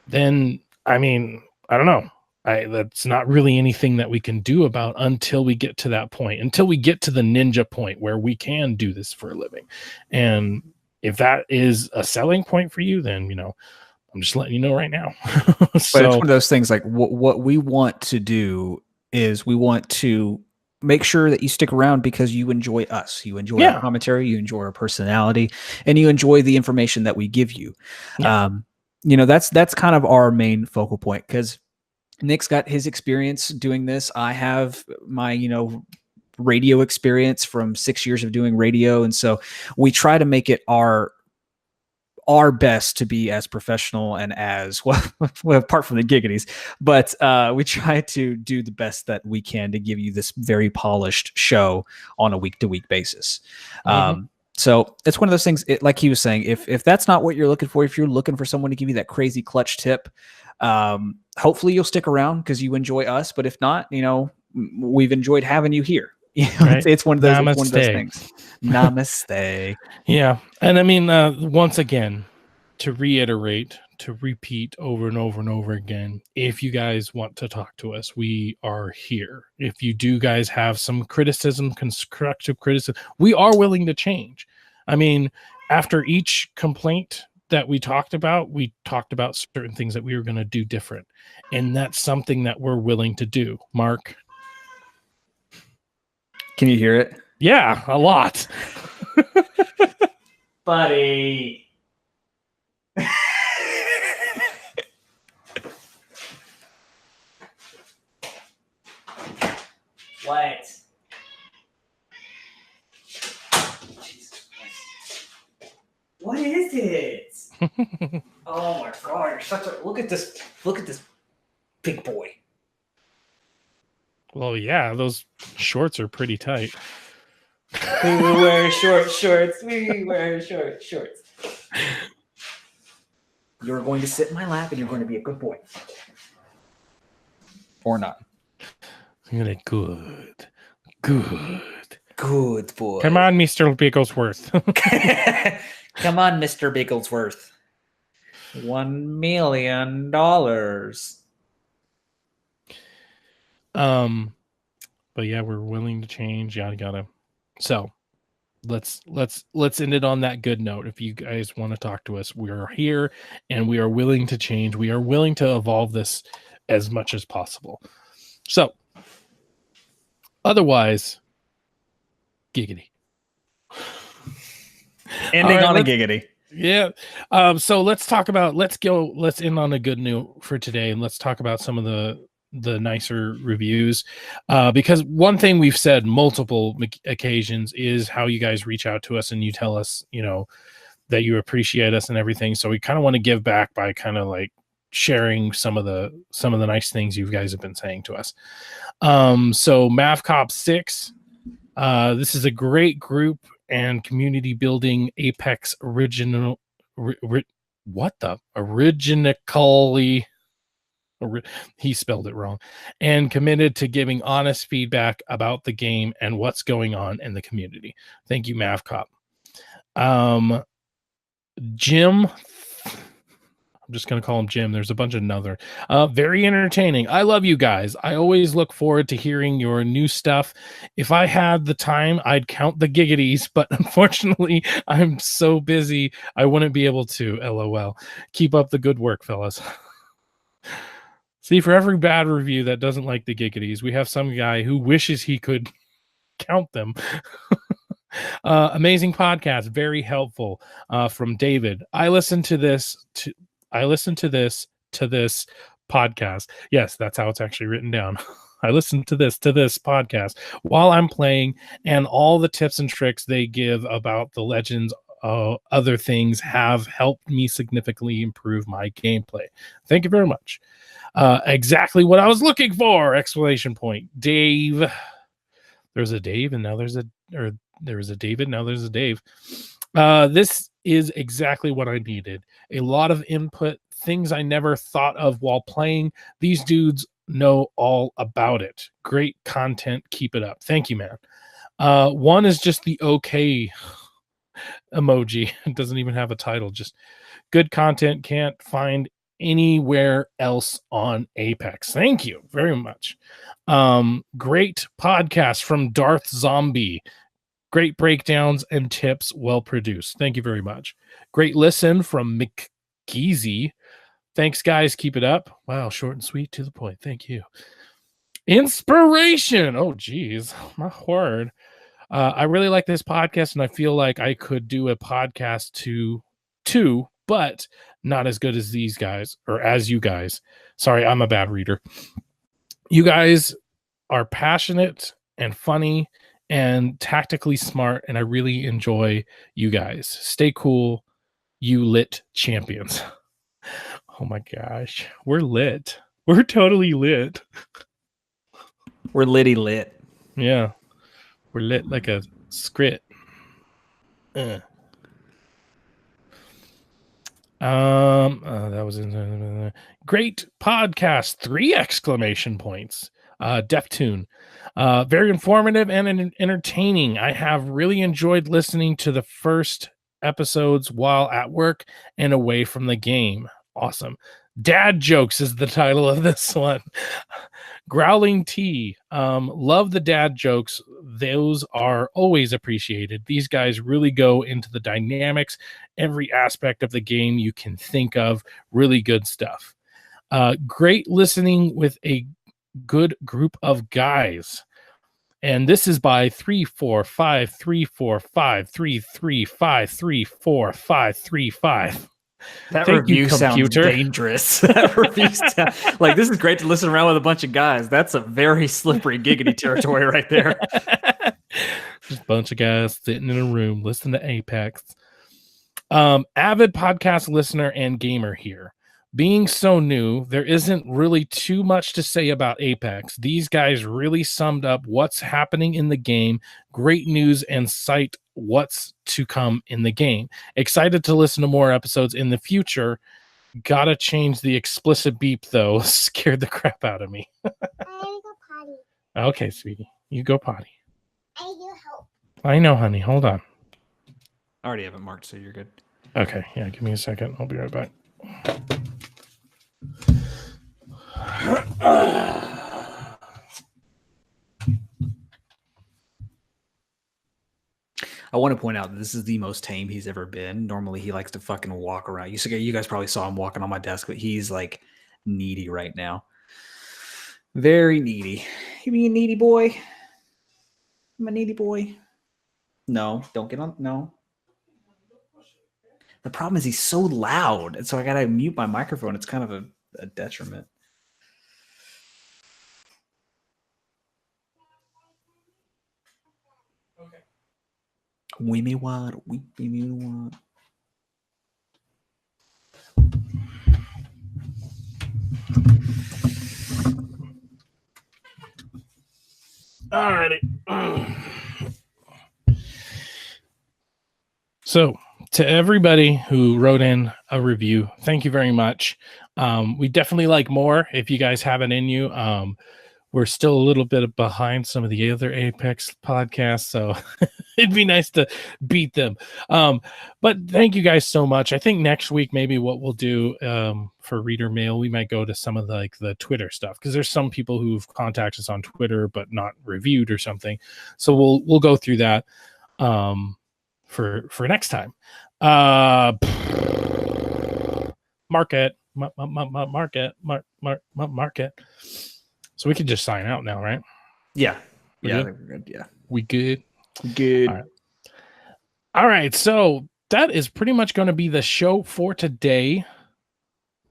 then, I mean, I don't know. That's not really anything that we can do about until we get to that point, until we get to the ninja point where we can do this for a living. And if that is a selling point for you, then, I'm just letting you know right now. But it's one of those things like what we want to do is we want to make sure that you stick around because you enjoy us. You enjoy our commentary, you enjoy our personality, and you enjoy the information that we give you. Yeah. That's kind of our main focal point because Nick's got his experience doing this. I have my, radio experience from 6 years of doing radio. And so we try to make it our best to be as professional and as well apart from the giggities, but we try to do the best that we can to give you this very polished show on a week-to-week basis. So it's one of those things, like he was saying, if that's not what you're looking for, if you're looking for someone to give you that crazy clutch tip, hopefully you'll stick around because you enjoy us. But if not, we've enjoyed having you here. Right. It's one of those things. Namaste. Yeah. And I mean, once again, to reiterate, to repeat over and over and over again, if you guys want to talk to us, we are here. If you do guys have some criticism, constructive criticism, we are willing to change. I mean, after each complaint that we talked about certain things that we were going to do different. And that's something that we're willing to do. Mark. Can you hear it? Yeah, a lot. Buddy. What? What is it? Oh my god, you're such a look at this big boy. Well, yeah, those shorts are pretty tight. We wear short shorts. We wear short shorts. You're going to sit in my lap and you're going to be a good boy. Or not. Good. Good boy. Come on, Mr. Bigglesworth. Come on, Mr. Bigglesworth. $1 million. But yeah, we're willing to change, yada yada. So let's end it on that good note. If you guys want to talk to us, we are here and we are willing to change. We are willing to evolve this as much as possible. So otherwise, giggity. Ending All right, on a giggity. Yeah. So let's end on a good note for today, and let's talk about some of the nicer reviews. Because one thing we've said multiple occasions is how you guys reach out to us and you tell us, that you appreciate us and everything. So we kind of want to give back by kind of like sharing some of the nice things you guys have been saying to us. So MavCop 6, this is a great group and community building Apex originally he spelled it wrong, and committed to giving honest feedback about the game and what's going on in the community. Thank you, MavCop. Jim, I'm just going to call him Jim. There's a bunch of another. Very entertaining. I love you guys. I always look forward to hearing your new stuff. If I had the time, I'd count the giggities, but unfortunately, I'm so busy, I wouldn't be able to. LOL. Keep up the good work, fellas. See, for every bad review that doesn't like the giggities, we have some guy who wishes he could count them. Amazing podcast. Very helpful. From David. I listen to this podcast. Yes, that's how it's actually written down. I listen to this podcast while I'm playing, and all the tips and tricks they give about the Legends other things have helped me significantly improve my gameplay. Thank you very much. Exactly what I was looking for! Exclamation point. Dave. There's a Dave, and now there was a David, now there's a Dave. This is exactly what I needed. A lot of input, things I never thought of while playing. These dudes know all about it. Great content. Keep it up. Thank you, man. One is just the okay emoji. It doesn't even have a title. Just good content. Can't find anywhere else on Apex. Thank you very much. Great podcast from Darth Zombie. Great breakdowns and tips, well produced. Thank you very much. Great listen from McKeezy. Thanks, guys. Keep it up. Wow, short and sweet, to the point. Thank you. Inspiration. Oh, geez, my word. I really like this podcast, and I feel like I could do a podcast too, but not as good as these guys, or as you guys. Sorry, I'm a bad reader. You guys are passionate and funny and tactically smart, and I really enjoy you guys. Stay cool, you lit champions. Oh my gosh, we're lit. We're totally lit. We're litty lit. Yeah, we're lit like a skrit. That was great podcast. 3 exclamation points. Deftune. Very informative and entertaining. I have really enjoyed listening to the first episodes while at work and away from the game. Awesome. Dad jokes is the title of this one. Growling Tea. Love the dad jokes. Those are always appreciated. These guys really go into the dynamics, every aspect of the game you can think of. Really good stuff. Great listening with a good group of guys. And this is by 345-345-335-345-535. That Thank review you, sounds computer. dangerous. That review like, this is great to listen around with a bunch of guys. That's a very slippery giggity territory right there. Just a bunch of guys sitting in a room listening to Apex. Avid podcast listener and gamer here. Being so new, there isn't really too much to say about Apex. These guys really summed up what's happening in the game. Great news and cite what's to come in the game. Excited to listen to more episodes in the future. Gotta change the explicit beep, though. Scared the crap out of me. I gotta go potty. Okay, sweetie. You go potty. I need help. I know, honey. Hold on. I already have it marked, so you're good. Okay. Yeah, give me a second. I'll be right back. I I want to point out that this is the most tame he's ever been. Normally, he likes to fucking walk around. You guys probably saw him walking on my desk, but he's like needy right now. Very needy. You mean needy boy? I'm a needy boy. No, don't get on. No. The problem is he's so loud, and so I gotta mute my microphone. It's kind of a detriment. Okay. We me what? We me what? Alrighty. So, to everybody who wrote in a review, thank you very much. We definitely like more if you guys have it in you. We're still a little bit behind some of the other Apex podcasts, so it'd be nice to beat them. But thank you guys so much. I think next week maybe what we'll do for reader mail, we might go to some of the Twitter stuff, because there's some people who've contacted us on Twitter but not reviewed or something. So we'll go through that for next time. Market. So we could just sign out now, right? Yeah. We Yeah, I good? think we're good. Yeah. We good? Good. All right. All right. So that is pretty much going to be the show for today.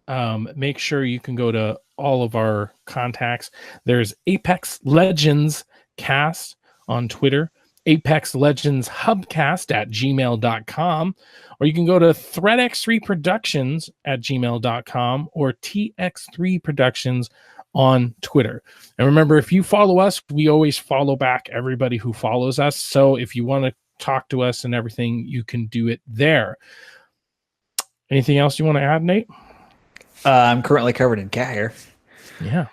Make sure you can go to all of our contacts. There's Apex Legends Cast on Twitter, Apex Legends Hubcast at gmail.com, or you can go to ThreadX3 Productions at gmail.com or TX3 Productions on Twitter. And remember, if you follow us, we always follow back everybody who follows us. So if you want to talk to us and everything, you can do it there. Anything else you want to add, Nate? I'm currently covered in cat hair. Yeah.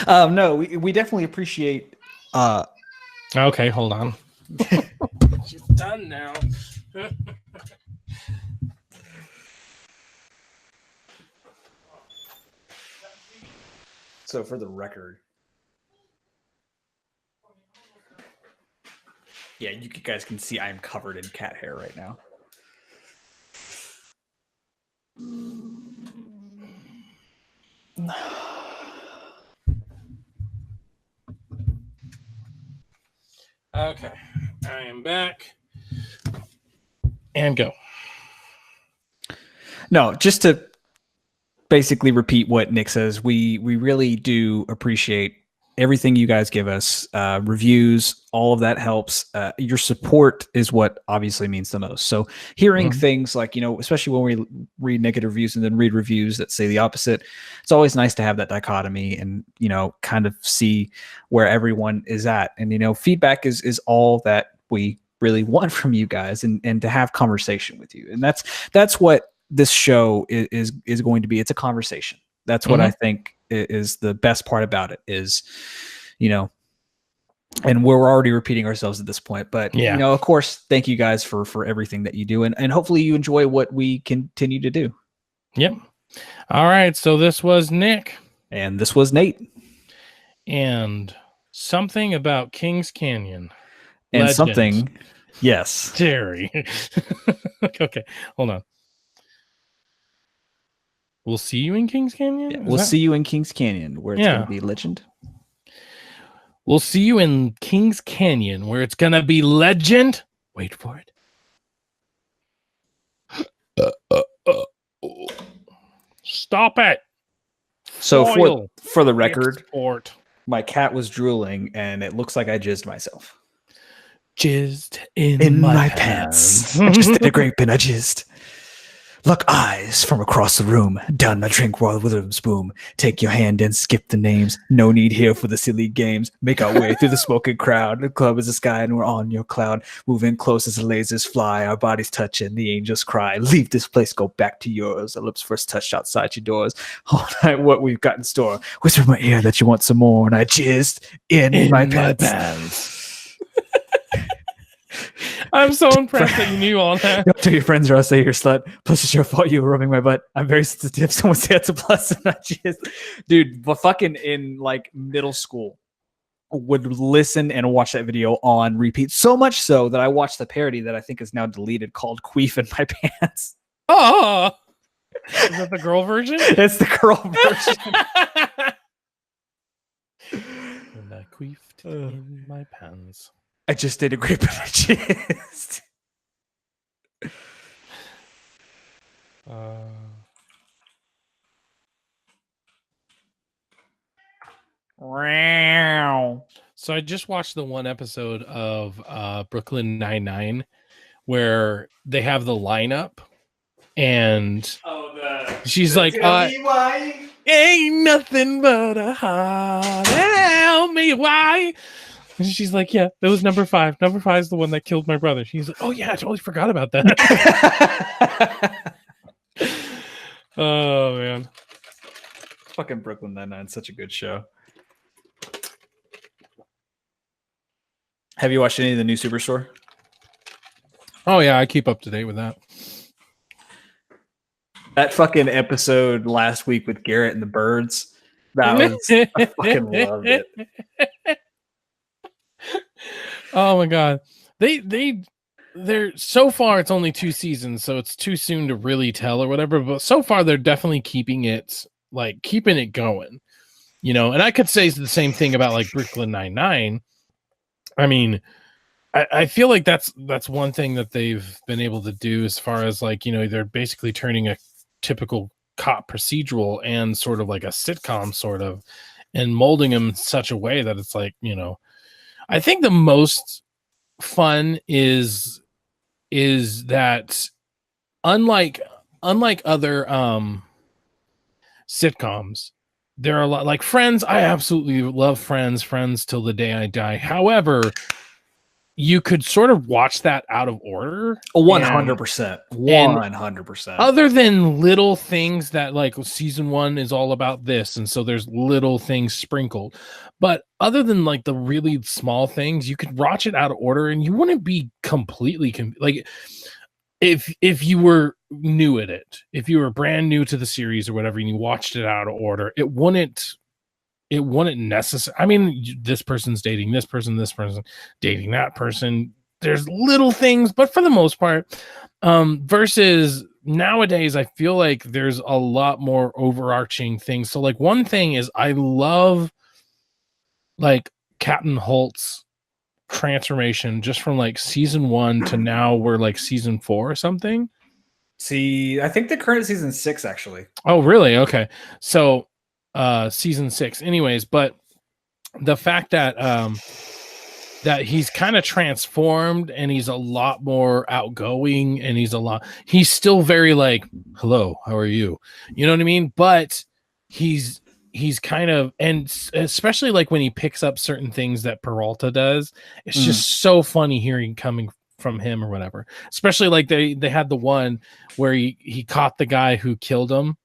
No, we definitely appreciate. Okay, hold on. She's done now. So for the record, yeah, you guys can see I am covered in cat hair right now. Okay, I am back. And go. No, just to basically repeat what Nick says, we really do appreciate everything you guys give us. Reviews, all of that helps. Your support is what obviously means the most. So hearing things like, especially when we read negative reviews and then read reviews that say the opposite, it's always nice to have that dichotomy and, kind of see where everyone is at. And, feedback is all that we really want from you guys, and to have conversation with you. And that's what this show is going to be. It's a conversation. That's what I think is the best part about it is, and we're already repeating ourselves at this point, but of course, thank you guys for everything that you do. And hopefully you enjoy what we continue to do. Yep. All right. So this was Nick. And this was Nate. And something about Kings Canyon. And Legend. something, yes. Terry. Okay, hold on. We'll see you in Kings Canyon? Yeah, we'll see you in Kings Canyon, where it's going to be legend. We'll see you in Kings Canyon, where it's going to be legend. Wait for it. Stop it. So for the record, Export. My cat was drooling, and it looks like I jizzed myself. Jizzed in my pants. I just did a grape and I jizzed. Look eyes from across the room. Done a drink while the rhythms boom. Take your hand and skip the names. No need here for the silly games. Make our way through the smoking crowd. The club is the sky and we're on your cloud. Moving close as the lasers fly. Our bodies touch and the angels cry. Leave this place, go back to yours. Our lips first touched outside your doors. All night what we've got in store. Whisper in my ear that you want some more. And I jizzed in my pants. I'm so impressed that you knew all that. Don't tell your friends or I'll say you're a slut. Plus, it's your fault you were rubbing my butt. I'm very sensitive. Someone say it's a plus and I just, dude, but fucking in like middle school, would listen and watch that video on repeat. So much so that I watched the parody that I think is now deleted called "Queef in My Pants." Oh, is that the girl version? It's the girl version. And I queefed in my pants. I just did a great digest. So I just watched the one episode of Brooklyn Nine-Nine where they have the lineup and she's like, ain't nothing but a heart. Tell me why. And she's like, yeah, that was number 5. Number 5 is the one that killed my brother. She's like, oh yeah, I totally forgot about that. Oh man. Fucking Brooklyn Nine-Nine, such a good show. Have you watched any of the new Superstore? Oh yeah, I keep up to date with that. That fucking episode last week with Garrett and the birds. That was I fucking loved it. Oh my god. They're so far it's only 2 seasons, so it's too soon to really tell or whatever, but so far they're definitely keeping it going. You know, and I could say the same thing about like Brooklyn Nine-Nine. I mean, I feel like that's one thing that they've been able to do as far as like, you know, they're basically turning a typical cop procedural and sort of like a sitcom sort of and molding them in such a way that it's like, you know, I think the most fun is that unlike other sitcoms, there are a lot like Friends. I absolutely love Friends till the day I die. However, you could sort of watch that out of order. 100%. 100%. Other than little things that like season 1 is all about this. And so there's little things sprinkled. But other than like the really small things, you could watch it out of order and you wouldn't be completely like if you were new at it, if you were brand new to the series or whatever, and you watched it out of order, it wouldn't necessarily. I mean, this person's dating this person dating that person. There's little things, but for the most part, versus nowadays, I feel like there's a lot more overarching things. So, like, one thing is I love like Captain Holt's transformation just from like season 1 to now we're like season 4 or something. See, I think the current season 6 actually. Oh, really? Okay. So season 6 anyways, but the fact that that he's kind of transformed and he's a lot more outgoing and he's still very like, hello, how are you? You know what I mean? But he's kind of, and especially like when he picks up certain things that Peralta does, it's just so funny hearing coming from him or whatever. Especially like they had the one where he caught the guy who killed him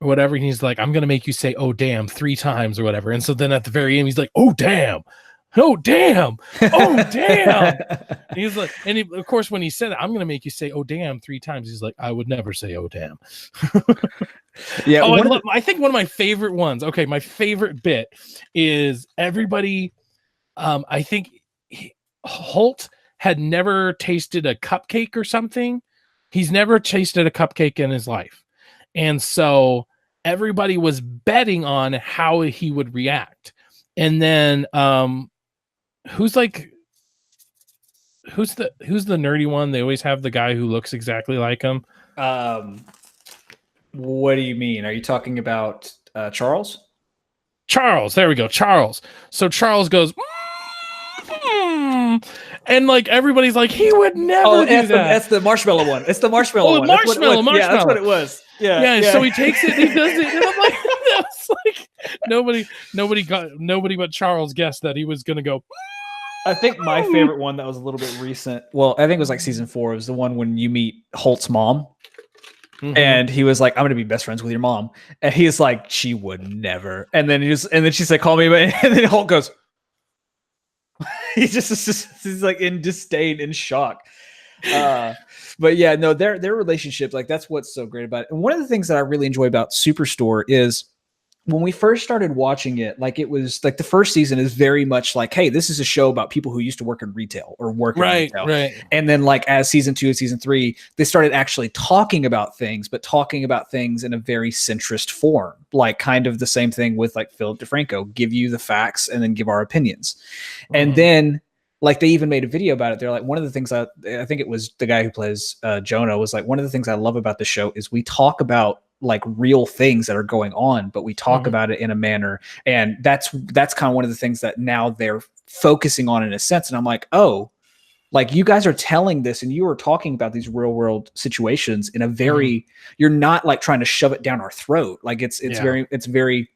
or whatever, and he's like, I'm gonna make you say oh damn 3 times or whatever. And so then at the very end he's like, oh damn, oh damn, oh damn. He's like, and of course when he said it, I'm gonna make you say oh damn 3 times, he's like, I would never say oh damn. Yeah. Oh, I think one of my favorite ones. Okay, my favorite bit is everybody. I think Holt had never tasted a cupcake or something. He's never tasted a cupcake in his life, and so everybody was betting on how he would react. And then, who's the nerdy one? They always have the guy who looks exactly like him. What do you mean? Are you talking about Charles? Charles, there we go. Charles. So Charles goes, and like everybody's like, he would never do that. That's the marshmallow one. It's the marshmallow one. Marshmallow. Yeah, that's what it was. Yeah. So he takes it, and he does it, and I'm like, that was like nobody but Charles guessed that he was gonna go. I think my favorite one that was a little bit recent. Well, I think it was like season 4. It was the one when you meet Holt's mom. Mm-hmm. And he was like, I'm gonna be best friends with your mom. And he's like, she would never. And then she's like, call me, and then Holt goes, he's like in disdain, in shock. But yeah, no, their relationship, like that's what's so great about it. And one of the things that I really enjoy about Superstore is when we first started watching it, like it was like the first season is very much like, hey, this is a show about people who used to work in retail or work in retail. Right. And then like as season 2 and season 3, they started actually talking about things, but talking about things in a very centrist form, like kind of the same thing with like Philip DeFranco, give you the facts and then give our opinions. And then like they even made a video about it. They're like, one of the things I think it was the guy who plays Jonah was like, one of the things I love about the show is we talk about like real things that are going on, but we talk about it in a manner. And that's kind of one of the things that now they're focusing on in a sense. And I'm like, oh, like you guys are telling this and you are talking about these real world situations in a very, you're not like trying to shove it down our throat. Like it's very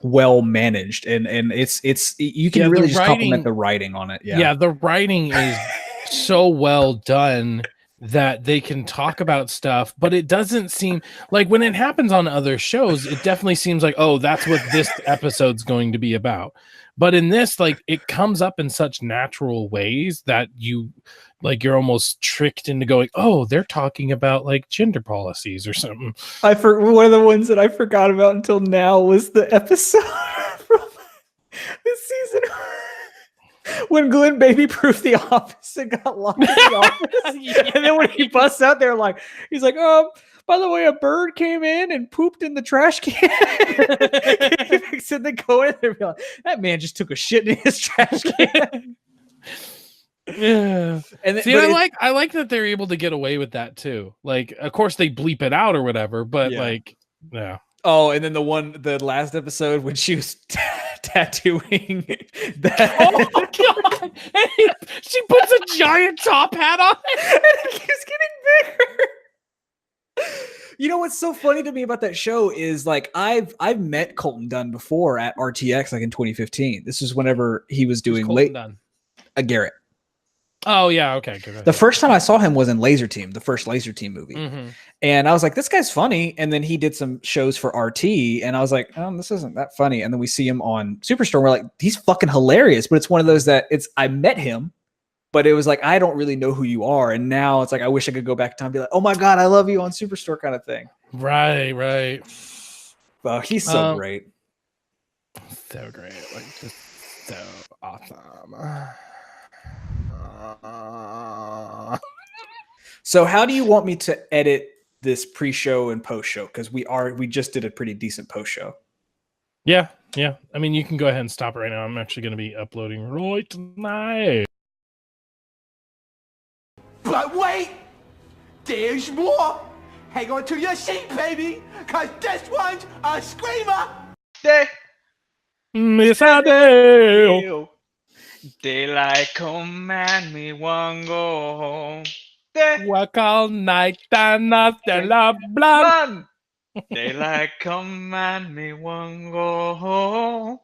well managed. And it's, you can really just compliment the writing on it. Yeah. The writing is so well done that they can talk about stuff, but it doesn't seem like when it happens on other shows, it definitely seems like, oh, that's what this episode's going to be about. But in this, like it comes up in such natural ways that you're almost tricked into going, oh, they're talking about like gender policies or something. One of the ones that I forgot about until now was the episode from this season when Glenn baby proofed the office and got locked in the office. And then when he busts out there, like he's like, oh, by the way, a bird came in and pooped in the trash can. So they go in there and be like, that man just took a shit in his trash can. Yeah. And see, I like that they're able to get away with that too. Like, of course they bleep it out or whatever, but like, yeah. Oh, and then the last episode when she was tattooing that. Oh god! She puts a giant top hat on and it keeps getting bigger. You know what's so funny to me about that show is like I've met Colton Dunn before at RTX like in 2015. This is whenever he was doing Garrett. Oh yeah, okay. The first time I saw him was in Laser Team, the first Laser Team movie. And I was like, this guy's funny. And then he did some shows for RT and I was like, oh, this isn't that funny. And then we see him on Superstore. We're like, he's fucking hilarious. But it's one of those that I met him, but it was like, I don't really know who you are. And now it's like, I wish I could go back in time and be like, oh my God, I love you on Superstore kind of thing. Right. Well, he's so great. So great. Like just so awesome. So how do you want me to edit this pre-show and post-show? Because we just did a pretty decent post-show. Yeah. I mean, you can go ahead and stop it right now. I'm actually going to be uploading right tonight. But wait, there's more. Hang on to your seat, baby, because this one's a screamer. Miss Adele. Daylight come and me want go home. Work all night and after love blood. Daylight come and me want go home.